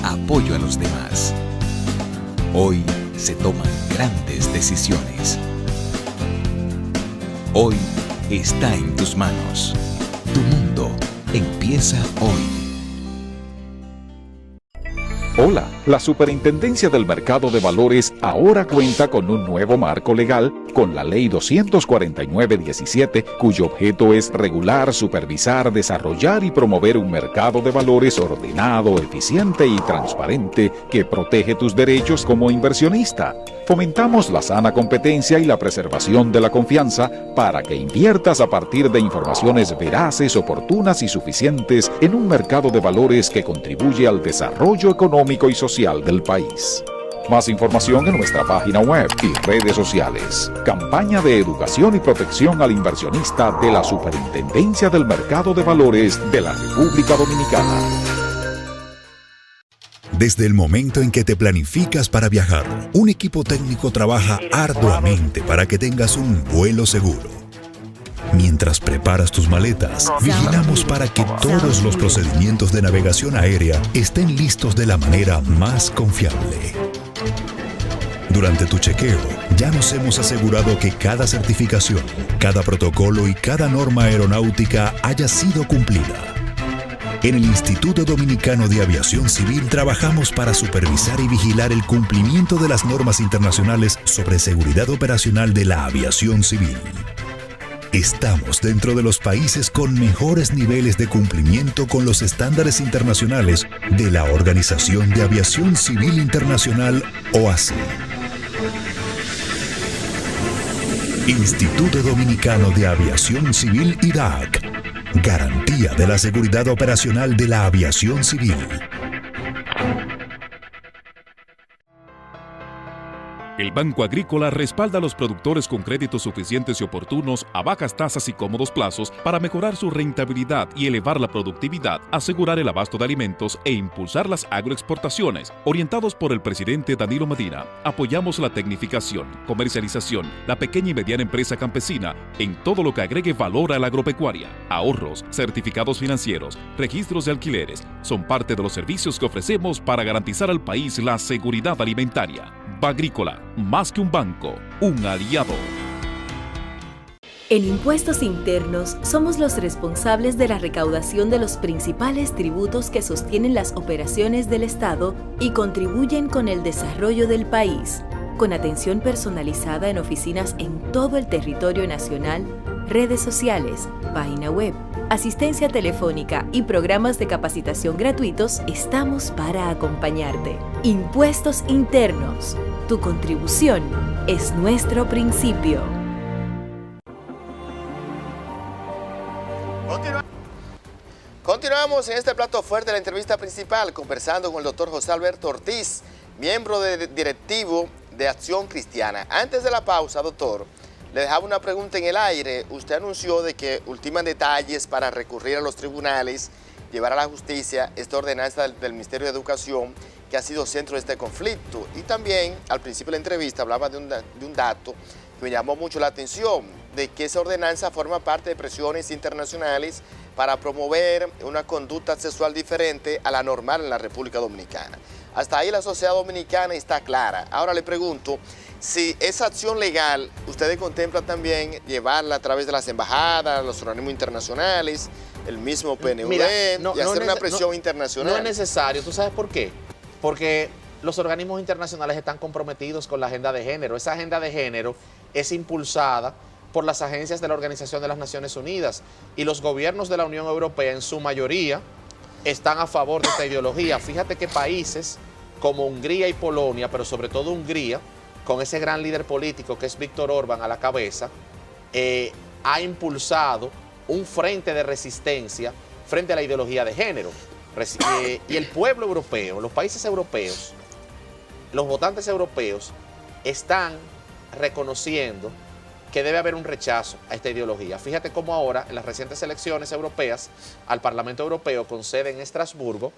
apoyo a los demás. Hoy se toman grandes decisiones. Hoy está en tus manos. Tu mundo empieza hoy. Hola, la Superintendencia del Mercado de Valores ahora cuenta con un nuevo marco legal con la Ley 249/17, cuyo objeto es regular, supervisar, desarrollar y promover un mercado de valores ordenado, eficiente y transparente que protege tus derechos como inversionista. Fomentamos la sana competencia y la preservación de la confianza para que inviertas a partir de informaciones veraces, oportunas y suficientes en un mercado de valores que contribuye al desarrollo económico y social del país. Más información en nuestra página web y redes sociales. Campaña de educación y protección al inversionista de la Superintendencia del Mercado de Valores de la República Dominicana. Desde el momento en que te planificas para viajar, un equipo técnico trabaja arduamente para que tengas un vuelo seguro. Mientras preparas tus maletas, vigilamos para que todos los procedimientos de navegación aérea estén listos de la manera más confiable. Durante tu chequeo, ya nos hemos asegurado que cada certificación, cada protocolo y cada norma aeronáutica haya sido cumplida. En el Instituto Dominicano de Aviación Civil trabajamos para supervisar y vigilar el cumplimiento de las normas internacionales sobre seguridad operacional de la aviación civil. Estamos dentro de los países con mejores niveles de cumplimiento con los estándares internacionales de la Organización de Aviación Civil Internacional, OACI. Instituto Dominicano de Aviación Civil IDAC. Garantía de la seguridad operacional de la aviación civil. El Banco Agrícola respalda a los productores con créditos suficientes y oportunos a bajas tasas y cómodos plazos para mejorar su rentabilidad y elevar la productividad, asegurar el abasto de alimentos e impulsar las agroexportaciones. Orientados por el presidente Danilo Medina, apoyamos la tecnificación, comercialización, la pequeña y mediana empresa campesina en todo lo que agregue valor a la agropecuaria. Ahorros, certificados financieros, registros de alquileres son parte de los servicios que ofrecemos para garantizar al país la seguridad alimentaria. Bagrícola, más que un banco, un aliado. En Impuestos Internos somos los responsables de la recaudación de los principales tributos que sostienen las operaciones del Estado y contribuyen con el desarrollo del país, con atención personalizada en oficinas en todo el territorio nacional, redes sociales, página web, asistencia telefónica y programas de capacitación gratuitos. Estamos para acompañarte. Impuestos Internos. Tu contribución es nuestro principio. Continuamos en este plato fuerte de la entrevista principal, conversando con el doctor José Alberto Ortiz, miembro directivo de Acción Cristiana. Antes de la pausa, doctor, le dejaba una pregunta en el aire. Usted anunció de que ultiman detalles para recurrir a los tribunales, llevar a la justicia esta ordenanza del Ministerio de Educación que ha sido centro de este conflicto. Y también, al principio de la entrevista, hablaba de un dato que me llamó mucho la atención, de que esa ordenanza forma parte de presiones internacionales para promover una conducta sexual diferente a la normal en la República Dominicana. Hasta ahí la sociedad dominicana está clara. Ahora le pregunto, si esa acción legal, ustedes contemplan también llevarla a través de las embajadas, los organismos internacionales, el mismo PNUD, y hacer una presión internacional. No es necesario. ¿Tú sabes por qué? Porque los organismos internacionales están comprometidos con la agenda de género. Esa agenda de género es impulsada por las agencias de la Organización de las Naciones Unidas, y los gobiernos de la Unión Europea en su mayoría están a favor de esta ideología. Fíjate que países como Hungría y Polonia, pero sobre todo Hungría, con ese gran líder político que es Víctor Orbán a la cabeza, ha impulsado un frente de resistencia frente a la ideología de género. Y el pueblo europeo, los países europeos, los votantes europeos están reconociendo que debe haber un rechazo a esta ideología. Fíjate cómo ahora, en las recientes elecciones europeas al Parlamento Europeo con sede en Estrasburgo,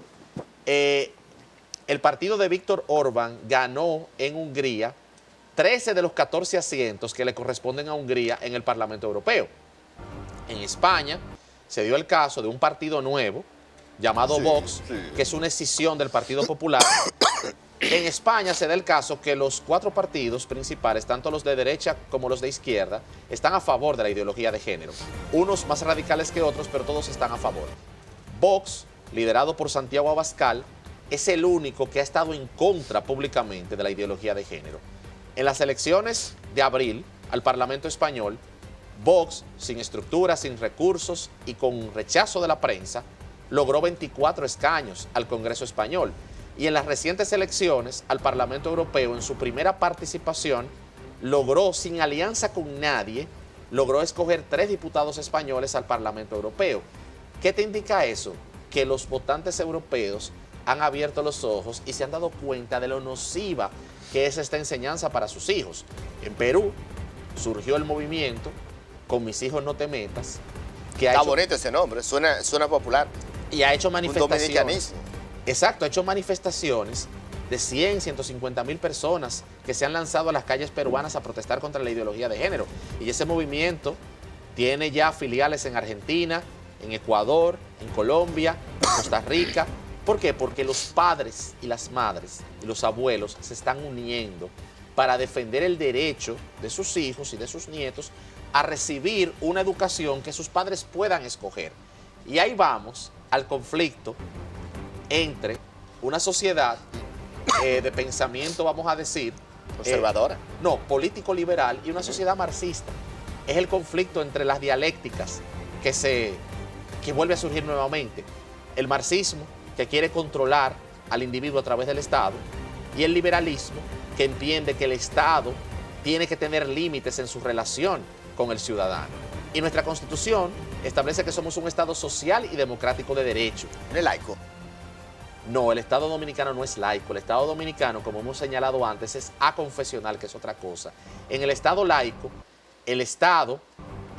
el partido de Víctor Orbán ganó en Hungría 13 de los 14 asientos que le corresponden a Hungría en el Parlamento Europeo. En España se dio el caso de un partido nuevo llamado Vox, que es una escisión del Partido Popular. En España se da el caso que los 4 partidos principales, tanto los de derecha como los de izquierda, están a favor de la ideología de género. Unos más radicales que otros, pero todos están a favor. Vox, liderado por Santiago Abascal, es el único que ha estado en contra públicamente de la ideología de género. En las elecciones de abril al Parlamento español, Vox, sin estructura, sin recursos y con rechazo de la prensa, logró 24 escaños al Congreso español. Y en las recientes elecciones al Parlamento Europeo, en su primera participación, logró, sin alianza con nadie, logró escoger 3 diputados españoles al Parlamento Europeo. ¿Qué te indica eso? Que los votantes europeos han abierto los ojos y se han dado cuenta de lo nociva que es esta enseñanza para sus hijos. En Perú surgió el movimiento Con mis hijos no te metas. Está bonito ese nombre, suena popular. Y ha hecho manifestaciones. Un dominicanismo. Exacto, ha hecho manifestaciones de 100, 150 mil personas que se han lanzado a las calles peruanas a protestar contra la ideología de género. Y ese movimiento tiene ya filiales en Argentina, en Ecuador, en Colombia, en Costa Rica. ¿Por qué? Porque los padres y las madres y los abuelos se están uniendo para defender el derecho de sus hijos y de sus nietos a recibir una educación que sus padres puedan escoger. Y ahí vamos al conflicto entre una sociedad de pensamiento, vamos a decir, conservadora. No, político-liberal y una sociedad marxista. Es el conflicto entre las dialécticas que vuelve a surgir nuevamente. El marxismo, que quiere controlar al individuo a través del Estado, y el liberalismo, que entiende que el Estado tiene que tener límites en su relación con el ciudadano. Y nuestra Constitución establece que somos un Estado social y democrático de derecho. ¿No es laico? No, el Estado dominicano no es laico. El Estado dominicano, como hemos señalado antes, es aconfesional, que es otra cosa. En el Estado laico, el Estado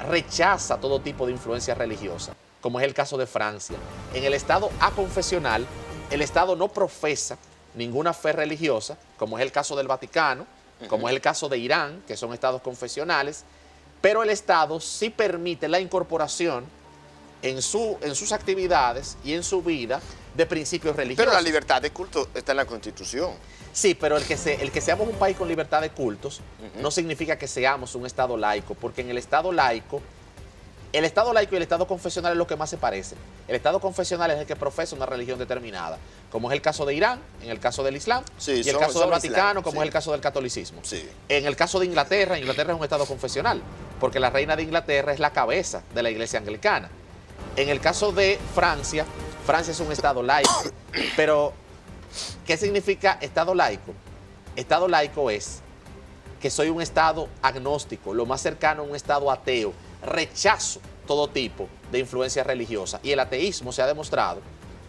rechaza todo tipo de influencia religiosa, como es el caso de Francia. En el Estado aconfesional, el Estado no profesa ninguna fe religiosa, como es el caso del Vaticano, como es el caso de Irán, que son estados confesionales, pero el Estado sí permite la incorporación en sus actividades y en su vida de principios religiosos. Pero la libertad de culto está en la Constitución. Sí, pero el que seamos un país con libertad de cultos no significa que seamos un Estado laico, porque en el Estado laico y el Estado confesional es lo que más se parecen. El Estado confesional es el que profesa una religión determinada, como es el caso de Irán, en el caso del Islam, y el caso del Vaticano, como es el caso del catolicismo. Sí. En el caso de Inglaterra es un Estado confesional, porque la reina de Inglaterra es la cabeza de la iglesia anglicana. En el caso de Francia, Francia es un Estado laico. Pero, ¿qué significa Estado laico? Estado laico es que soy un Estado agnóstico, lo más cercano a un Estado ateo. Rechazo todo tipo de influencia religiosa. Y el ateísmo se ha demostrado,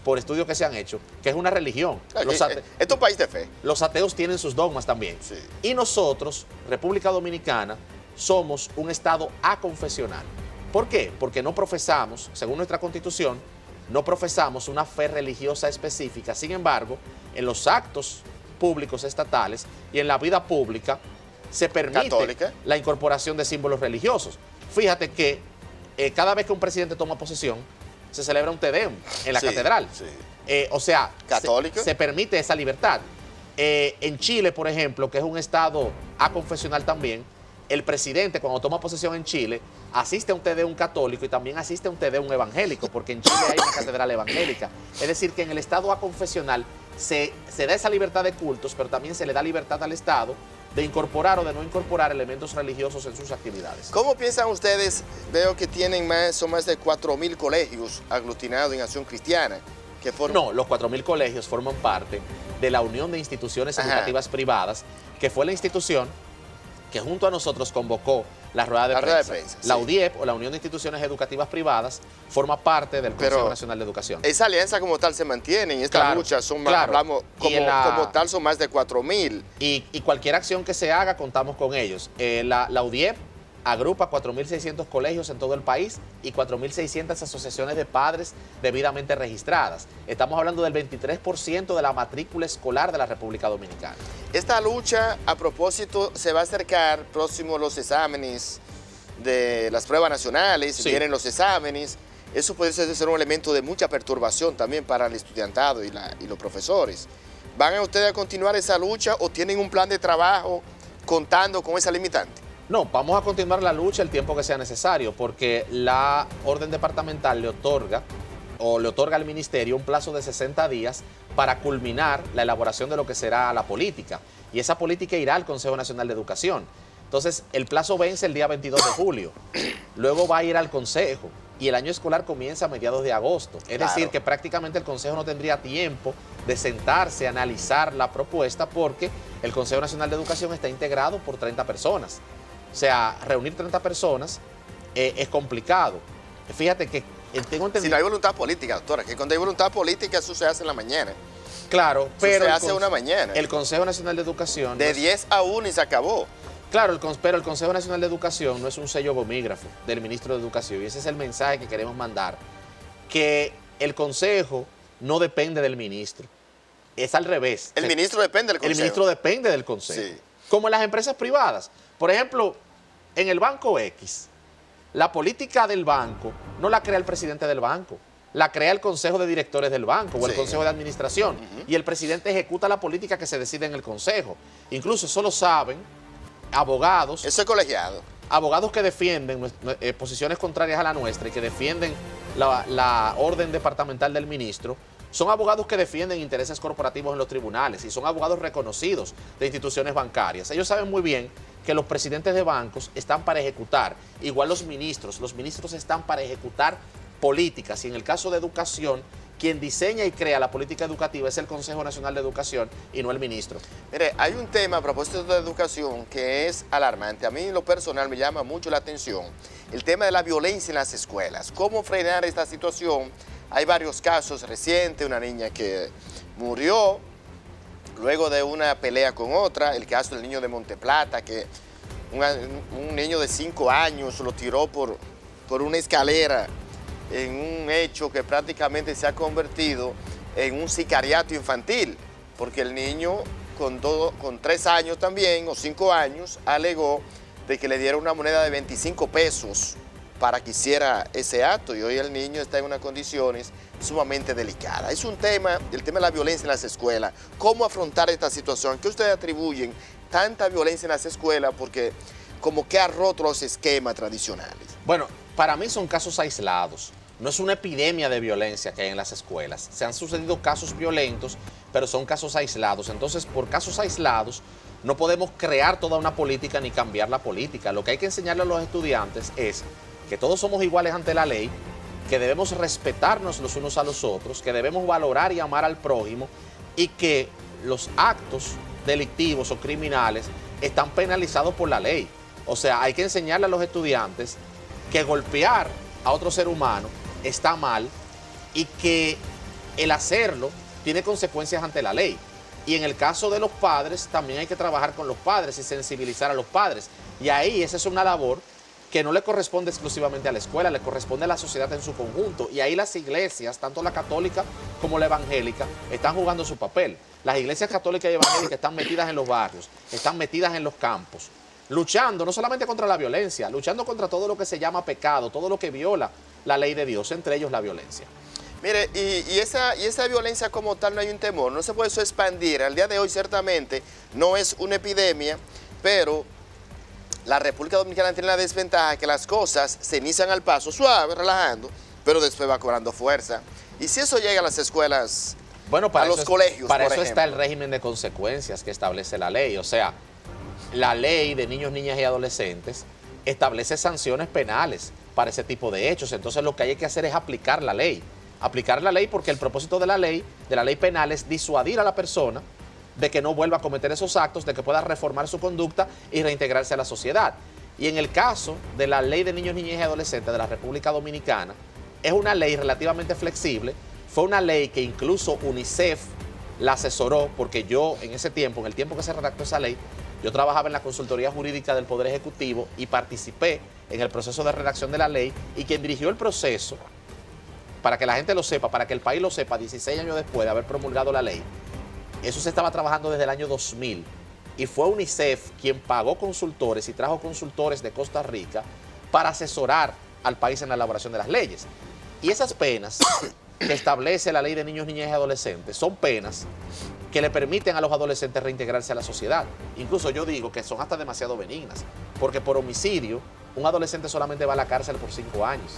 por estudios que se han hecho, que es una religión. Esto es un país de fe. Los ateos tienen sus dogmas también. Sí. Y nosotros, República Dominicana, somos un Estado aconfesional. ¿Por qué? Porque no profesamos, según nuestra Constitución, no profesamos una fe religiosa específica. Sin embargo, en los actos públicos estatales y en la vida pública se permite Católica. la incorporación de símbolos religiosos. Fíjate que cada vez que un presidente toma posesión, se celebra un Te Deum en la catedral. Sí. O sea, ¿Católica? se permite esa libertad. En Chile, por ejemplo, que es un Estado aconfesional también, el presidente, cuando toma posesión en Chile, asiste a un Te Deum católico y también asiste a un Te Deum evangélico, porque en Chile hay una catedral evangélica. Es decir, que en el Estado aconfesional se da esa libertad de cultos, pero también se le da libertad al Estado de incorporar o de no incorporar elementos religiosos en sus actividades. ¿Cómo piensan ustedes? Veo que son más de 4.000 colegios aglutinados en Acción Cristiana. No, los 4.000 colegios forman parte de la Unión de Instituciones Educativas Privadas, que fue la institución que junto a nosotros convocó la rueda de prensa. La UDIEP, o la Unión de Instituciones Educativas Privadas, forma parte del Consejo Nacional de Educación. Esa alianza como tal se mantiene, en esta lucha hablamos como tal son más de 4.000. Y cualquier acción que se haga contamos con ellos. La UDIEP agrupa 4.600 colegios en todo el país y 4.600 asociaciones de padres debidamente registradas. Estamos hablando del 23% de la matrícula escolar de la República Dominicana. Esta lucha, a propósito, se va a acercar próximo los exámenes de las pruebas nacionales, Sí. vienen los exámenes. Eso puede ser un elemento de mucha perturbación también para el estudiantado y los profesores. ¿Van a ustedes a continuar esa lucha o tienen un plan de trabajo contando con esa limitante? No, vamos a continuar la lucha el tiempo que sea necesario, porque la orden departamental le otorga al ministerio un plazo de 60 días para culminar la elaboración de lo que será la política. Y esa política irá al Consejo Nacional de Educación. Entonces, el plazo vence el día 22 de julio. Luego va a ir al Consejo y el año escolar comienza a mediados de agosto. Es decir, que prácticamente el Consejo no tendría tiempo de sentarse a analizar la propuesta, porque el Consejo Nacional de Educación está integrado por 30 personas. O sea, reunir 30 personas es complicado. Fíjate que tengo entendido... Si no hay voluntad política, doctora, que cuando hay voluntad política eso se hace en la mañana. Claro, pero... se hace una mañana. El Consejo Nacional de Educación... De 10 a 1 y se acabó. Claro, pero el Consejo Nacional de Educación no es un sello gomígrafo del Ministro de Educación, y ese es el mensaje que queremos mandar, que el Consejo no depende del ministro, es al revés. El ministro depende del Consejo. El ministro depende del Consejo, Sí. como en las empresas privadas. Por ejemplo, en el Banco X, la política del banco no la crea el presidente del banco, la crea el Consejo de Directores del banco o el Sí. Consejo de Administración, y el presidente ejecuta la política que se decide en el Consejo. Incluso eso lo saben abogados. Eso es colegiado. abogados que defienden posiciones contrarias a la nuestra y que defienden la orden departamental del ministro, son abogados que defienden intereses corporativos en los tribunales y son abogados reconocidos de instituciones bancarias. Ellos saben muy bien que los presidentes de bancos están para ejecutar, igual los ministros están para ejecutar políticas, y en el caso de educación, quien diseña y crea la política educativa es el Consejo Nacional de Educación y no el ministro. Mire, hay un tema a propósito de educación que es alarmante. A mí en lo personal me llama mucho la atención el tema de la violencia en las escuelas. ¿Cómo frenar esta situación? Hay varios casos recientes, una niña que murió luego de una pelea con otra, el caso del niño de Monteplata, que un niño de 5 años lo tiró por una escalera, en un hecho que prácticamente se ha convertido en un sicariato infantil, porque el niño con 3 años también, o 5 años, alegó de que le dieron una moneda de 25 pesos para que hiciera ese acto, y hoy el niño está en unas condiciones sumamente delicadas. Es un tema, el tema de la violencia en las escuelas. ¿Cómo afrontar esta situación? ¿Qué ustedes atribuyen tanta violencia en las escuelas? Porque como que ha roto los esquemas tradicionales. Bueno, para mí son casos aislados. No es una epidemia de violencia que hay en las escuelas. Se han sucedido casos violentos, pero son casos aislados. Entonces, por casos aislados, no podemos crear toda una política ni cambiar la política. Lo que hay que enseñarle a los estudiantes es que todos somos iguales ante la ley, que debemos respetarnos los unos a los otros, que debemos valorar y amar al prójimo, y que los actos delictivos o criminales están penalizados por la ley. O sea, hay que enseñarle a los estudiantes que golpear a otro ser humano está mal y que el hacerlo tiene consecuencias ante la ley. Y en el caso de los padres, también hay que trabajar con los padres y sensibilizar a los padres. Y ahí esa es una labor que no le corresponde exclusivamente a la escuela, le corresponde a la sociedad en su conjunto. Y ahí las iglesias, tanto la católica como la evangélica, están jugando su papel. Las iglesias católicas y evangélicas están metidas en los barrios, están metidas en los campos, luchando no solamente contra la violencia, luchando contra todo lo que se llama pecado, todo lo que viola la ley de Dios, entre ellos la violencia. Mire, y esa violencia como tal no hay un temor, no se puede eso expandir. Al día de hoy ciertamente no es una epidemia, pero la República Dominicana tiene la desventaja que las cosas se inician al paso suave, relajando, pero después va cobrando fuerza. Y si eso llega a las escuelas, bueno, a los colegios, para por eso ejemplo, está el régimen de consecuencias que establece la ley. O sea, la ley de niños, niñas y adolescentes establece sanciones penales para ese tipo de hechos. Entonces lo que hay que hacer es aplicar la ley. Aplicar la ley, porque el propósito de la ley penal es disuadir a la persona de que no vuelva a cometer esos actos, de que pueda reformar su conducta y reintegrarse a la sociedad. Y en el caso de la ley de niños, niñas y adolescentes de la República Dominicana, es una ley relativamente flexible. Fue una ley que incluso UNICEF la asesoró, porque yo en ese tiempo, en el tiempo que se redactó esa ley, yo trabajaba en la consultoría jurídica del Poder Ejecutivo y participé en el proceso de redacción de la ley, y quien dirigió el proceso, para que la gente lo sepa, para que el país lo sepa, 16 años después de haber promulgado la ley, eso se estaba trabajando desde el año 2000, y fue UNICEF quien pagó consultores y trajo consultores de Costa Rica para asesorar al país en la elaboración de las leyes. Y esas penas que establece la ley de niños, niñas y adolescentes son penas que le permiten a los adolescentes reintegrarse a la sociedad. Incluso yo digo que son hasta demasiado benignas, porque por homicidio un adolescente solamente va a la cárcel por 5 años.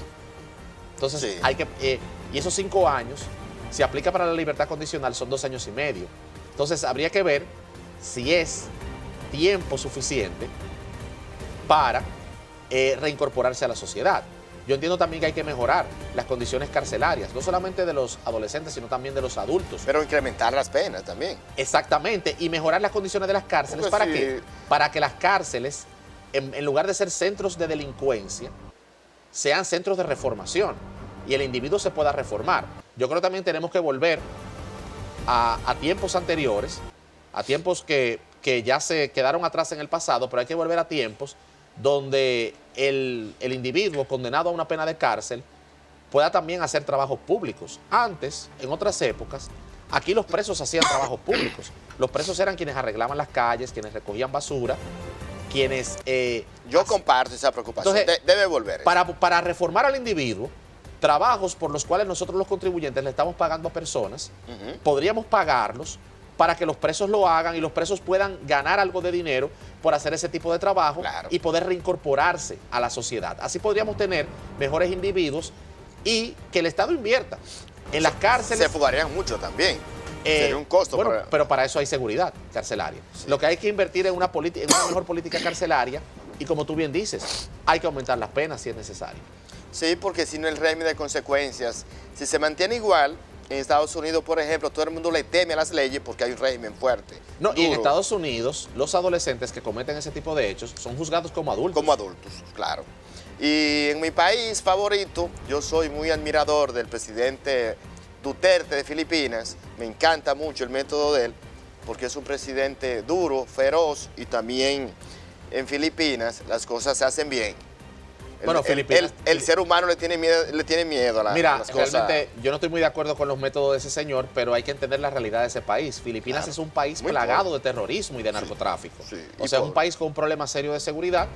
Entonces sí, hay que, y esos 5 años, si aplica para la libertad condicional, son 2 años y medio. Entonces habría que ver si es tiempo suficiente para reincorporarse a la sociedad. Yo entiendo también que hay que mejorar las condiciones carcelarias, no solamente de los adolescentes, sino también de los adultos. pero incrementar las penas también. Exactamente, y mejorar las condiciones de las cárceles. Porque ¿Para sí, qué? Para que las cárceles, en lugar de ser centros de delincuencia, sean centros de reformación y el individuo se pueda reformar. Yo creo que también tenemos que volver a tiempos anteriores, a tiempos que ya se quedaron atrás en el pasado, pero hay que volver a tiempos donde el individuo condenado a una pena de cárcel pueda también hacer trabajos públicos. Antes, en otras épocas, aquí los presos hacían trabajos públicos. Los presos eran quienes arreglaban las calles, quienes recogían basura, quienes... Yo comparto esa preocupación. Entonces, debe volver. Para reformar al individuo, trabajos por los cuales nosotros los contribuyentes le estamos pagando a personas, podríamos pagarlos para que los presos lo hagan y los presos puedan ganar algo de dinero por hacer ese tipo de trabajo y poder reincorporarse a la sociedad. Así podríamos tener mejores individuos y que el Estado invierta en las cárceles. Se fugarían mucho también. Sería un costo. Bueno, pero para eso hay seguridad carcelaria. Sí. Lo que hay que invertir en una mejor política carcelaria y, como tú bien dices, hay que aumentar las penas si es necesario. Sí, porque si no el régimen de consecuencias, si se mantiene igual, en Estados Unidos, por ejemplo, todo el mundo le teme a las leyes porque hay un régimen fuerte. No, duro. Y en Estados Unidos, los adolescentes que cometen ese tipo de hechos son juzgados como adultos. Como adultos, claro. Y en mi país favorito, yo soy muy admirador del presidente Duterte de Filipinas. Me encanta mucho el método de él, porque es un presidente duro, feroz, y también en Filipinas las cosas se hacen bien. Bueno, el ser humano le tiene miedo a las cosas. Realmente yo no estoy muy de acuerdo con los métodos de ese señor, pero hay que entender la realidad de ese país. Filipinas es un país plagado de terrorismo y de narcotráfico. O sea, es un país con un problema serio de seguridad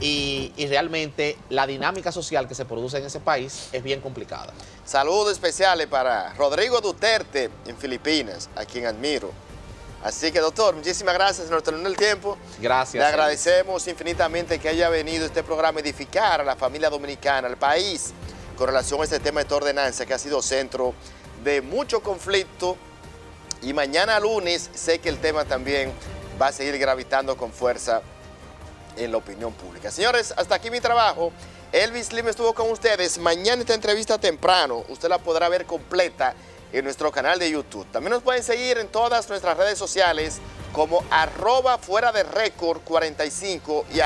y realmente la dinámica social que se produce en ese país es bien complicada. Saludos especiales para Rodrigo Duterte en Filipinas, a quien admiro. Así que, doctor, muchísimas gracias. Nos terminó el tiempo. Gracias. Le agradecemos infinitamente que haya venido este programa a edificar a la familia dominicana, al país, con relación a este tema de esta ordenanza que ha sido centro de mucho conflicto. Y mañana lunes sé que el tema también va a seguir gravitando con fuerza en la opinión pública. Señores, hasta aquí mi trabajo. Elvis Lim estuvo con ustedes. Mañana esta entrevista temprano, usted la podrá ver completa en nuestro canal de YouTube. También nos pueden seguir en todas nuestras redes sociales como @fuera-de-récord45 y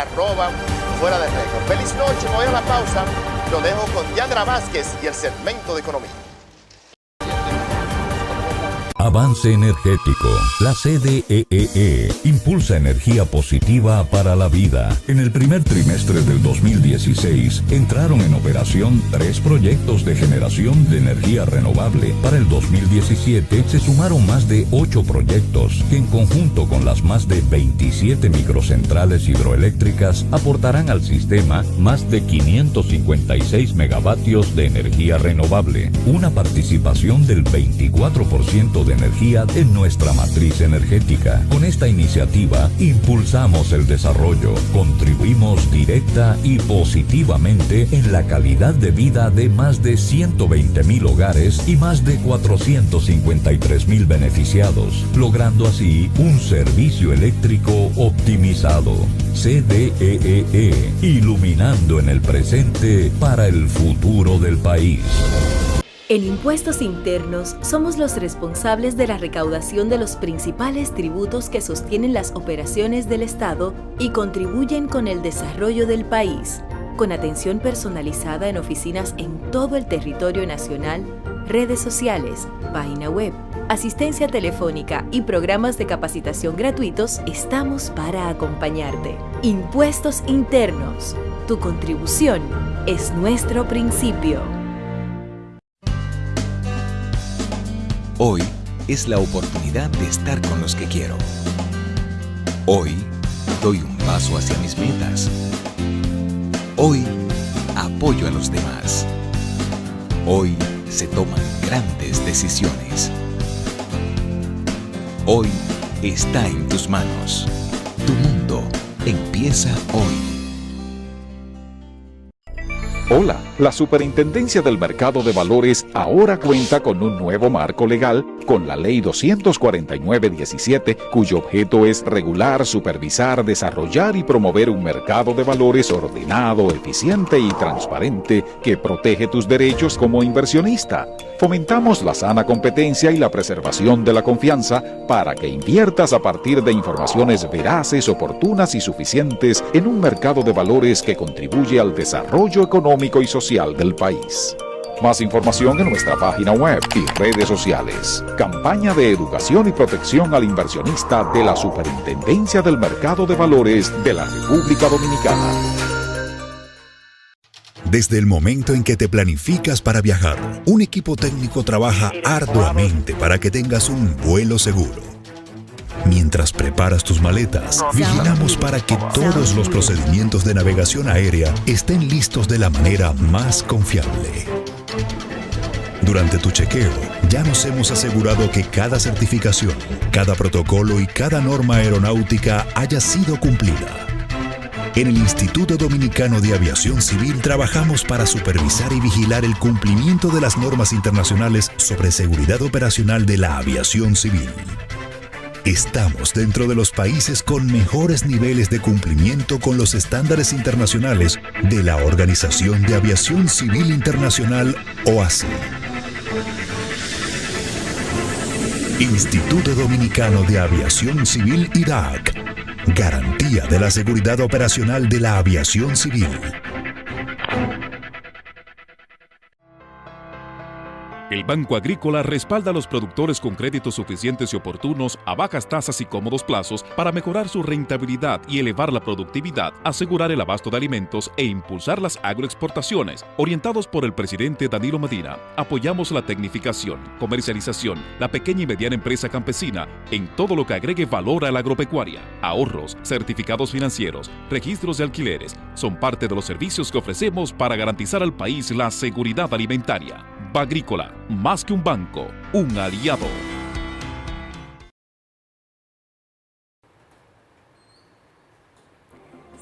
@fuera-de-récord. Feliz noche, me voy a la pausa. Lo dejo con Yandra Vázquez y el segmento de economía. Avance Energético. La CDEE impulsa energía positiva para la vida. En el primer trimestre del 2016 entraron en operación 3 proyectos de generación de energía renovable. Para el 2017 se sumaron más de 8 proyectos que, en conjunto con las más de 27 microcentrales hidroeléctricas, aportarán al sistema más de 556 megavatios de energía renovable, una participación del 24% de energía en nuestra matriz energética. Con esta iniciativa impulsamos el desarrollo, contribuimos directa y positivamente en la calidad de vida de más de 120,000 hogares y más de 453,000 beneficiados, logrando así un servicio eléctrico optimizado. CDEE, iluminando en el presente para el futuro del país. En Impuestos Internos somos los responsables de la recaudación de los principales tributos que sostienen las operaciones del Estado y contribuyen con el desarrollo del país, con atención personalizada en oficinas en todo el territorio nacional, redes sociales, página web, asistencia telefónica y programas de capacitación gratuitos. Estamos para acompañarte. Impuestos Internos. Tu contribución es nuestro principio. Hoy es la oportunidad de estar con los que quiero. Hoy doy un paso hacia mis metas. Hoy apoyo a los demás. Hoy se toman grandes decisiones. Hoy está en tus manos. Tu mundo empieza hoy. Hola, la Superintendencia del Mercado de Valores ahora cuenta con un nuevo marco legal con la Ley 249/17, cuyo objeto es regular, supervisar, desarrollar y promover un mercado de valores ordenado, eficiente y transparente que protege tus derechos como inversionista. Fomentamos la sana competencia y la preservación de la confianza para que inviertas a partir de informaciones veraces, oportunas y suficientes en un mercado de valores que contribuye al desarrollo económico y social del país. Más información en nuestra página web y redes sociales. Campaña de educación y protección al inversionista de la Superintendencia del Mercado de Valores de la República Dominicana. Desde el momento en que te planificas para viajar, un equipo técnico trabaja arduamente para que tengas un vuelo seguro. Mientras preparas tus maletas, vigilamos para que todos los procedimientos de navegación aérea estén listos de la manera más confiable. Durante tu chequeo, ya nos hemos asegurado que cada certificación, cada protocolo y cada norma aeronáutica haya sido cumplida. En el Instituto Dominicano de Aviación Civil trabajamos para supervisar y vigilar el cumplimiento de las normas internacionales sobre seguridad operacional de la aviación civil. Estamos dentro de los países con mejores niveles de cumplimiento con los estándares internacionales de la Organización de Aviación Civil Internacional, OACI. Instituto Dominicano de Aviación Civil IDAC. Garantía de la seguridad operacional de la aviación civil. El Banco Agrícola respalda a los productores con créditos suficientes y oportunos a bajas tasas y cómodos plazos para mejorar su rentabilidad y elevar la productividad, asegurar el abasto de alimentos e impulsar las agroexportaciones. Orientados por el presidente Danilo Medina, apoyamos la tecnificación, comercialización, la pequeña y mediana empresa campesina en todo lo que agregue valor a la agropecuaria. Ahorros, certificados financieros, registros de alquileres son parte de los servicios que ofrecemos para garantizar al país la seguridad alimentaria. Bagrícola, más que un banco, un aliado.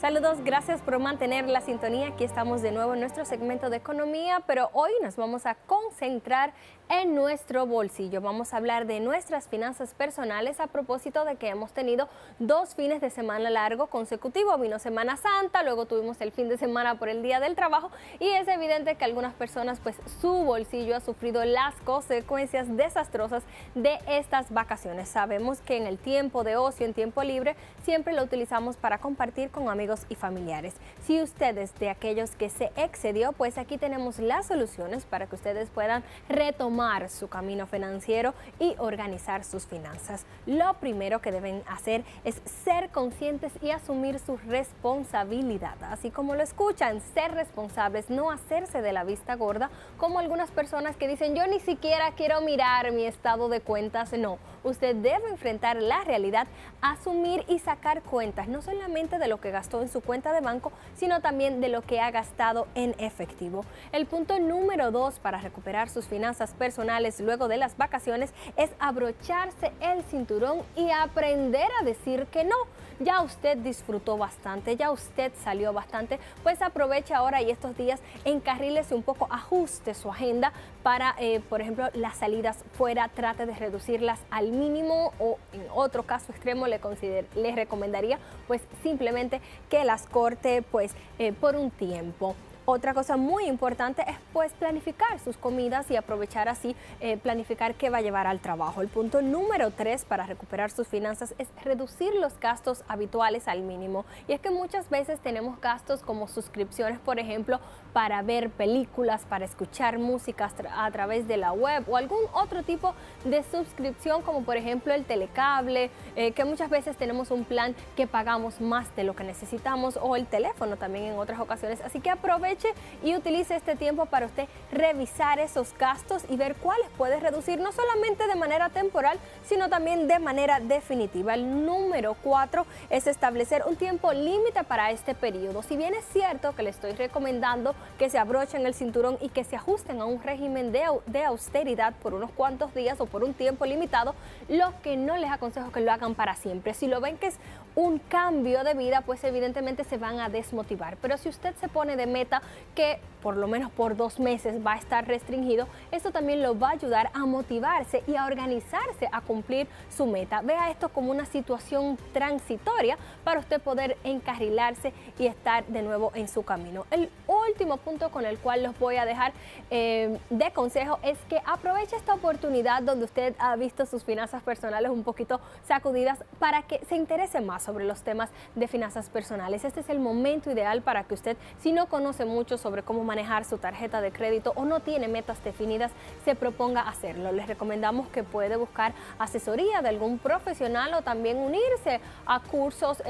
Saludos, gracias por mantener la sintonía. Aquí estamos de nuevo en nuestro segmento de economía, pero hoy nos vamos a concentrar en nuestro bolsillo. Vamos a hablar de nuestras finanzas personales a propósito de que hemos tenido 2 fines de semana largo consecutivo. Vino Semana Santa, luego tuvimos el fin de semana por el Día del Trabajo y es evidente que algunas personas, pues su bolsillo ha sufrido las consecuencias desastrosas de estas vacaciones. Sabemos que en el tiempo de ocio, en tiempo libre, siempre lo utilizamos para compartir con amigos y familiares. Si usted es de aquellos que se excedió, pues aquí tenemos las soluciones para que ustedes puedan retomar su camino financiero y organizar sus finanzas. Lo primero que deben hacer es ser conscientes y asumir su responsabilidad. Así como lo escuchan, ser responsables, no hacerse de la vista gorda como algunas personas que dicen yo ni siquiera quiero mirar mi estado de cuentas. No, usted debe enfrentar la realidad, asumir y sacar cuentas, no solamente de lo que gastó en su cuenta de banco, sino también de lo que ha gastado en efectivo. El punto número 2 para recuperar sus finanzas personales luego de las vacaciones es abrocharse el cinturón y aprender a decir que no. Ya usted disfrutó bastante, ya usted salió bastante, pues aproveche ahora y estos días, encarrílese un poco, ajuste su agenda para, por ejemplo, las salidas fuera, trate de reducirlas al mínimo o en otro caso extremo le recomendaría pues simplemente que las corte pues por un tiempo. Otra cosa muy importante es pues planificar sus comidas y aprovechar así, planificar qué va a llevar al trabajo. El punto número 3 para recuperar sus finanzas es reducir los gastos habituales al mínimo. Y es que muchas veces tenemos gastos como suscripciones, por ejemplo, para ver películas, para escuchar música a través de la web o algún otro tipo de suscripción como por ejemplo el telecable, que muchas veces tenemos un plan que pagamos más de lo que necesitamos, o el teléfono también en otras ocasiones. Así que aproveche y utilice este tiempo para usted revisar esos gastos y ver cuáles puede reducir, no solamente de manera temporal, sino también de manera definitiva. El número 4 es establecer un tiempo límite para este periodo. Si bien es cierto que le estoy recomendando que se abrochen el cinturón y que se ajusten a un régimen de austeridad por unos cuantos días o por un tiempo limitado, lo que no les aconsejo es que lo hagan para siempre. Si lo ven que es un cambio de vida, pues evidentemente se van a desmotivar. Pero si usted se pone de meta que por lo menos por 2 meses va a estar restringido, esto también lo va a ayudar a motivarse y a organizarse a cumplir su meta. Vea esto como una situación transitoria para usted poder encarrilarse y estar de nuevo en su camino. El último punto con el cual los voy a dejar de consejo es que aproveche esta oportunidad donde usted ha visto sus finanzas personales un poquito sacudidas para que se interese más sobre los temas de finanzas personales. Este es el momento ideal para que usted, si no conoce mucho sobre cómo manejar su tarjeta de crédito o no tiene metas definidas, se proponga hacerlo. Les recomendamos que puede buscar asesoría de algún profesional o también unirse a cursos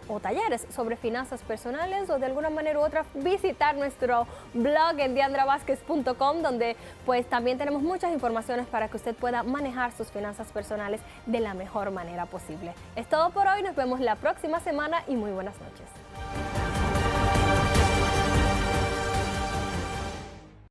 o talleres sobre finanzas personales, o de alguna manera u otra visitar nuestro blog en diandravasquez.com, donde pues también tenemos muchas informaciones para que usted pueda manejar sus finanzas personales de la mejor manera posible. Es todo por hoy, nos vemos la próxima semana y muy buenas noches.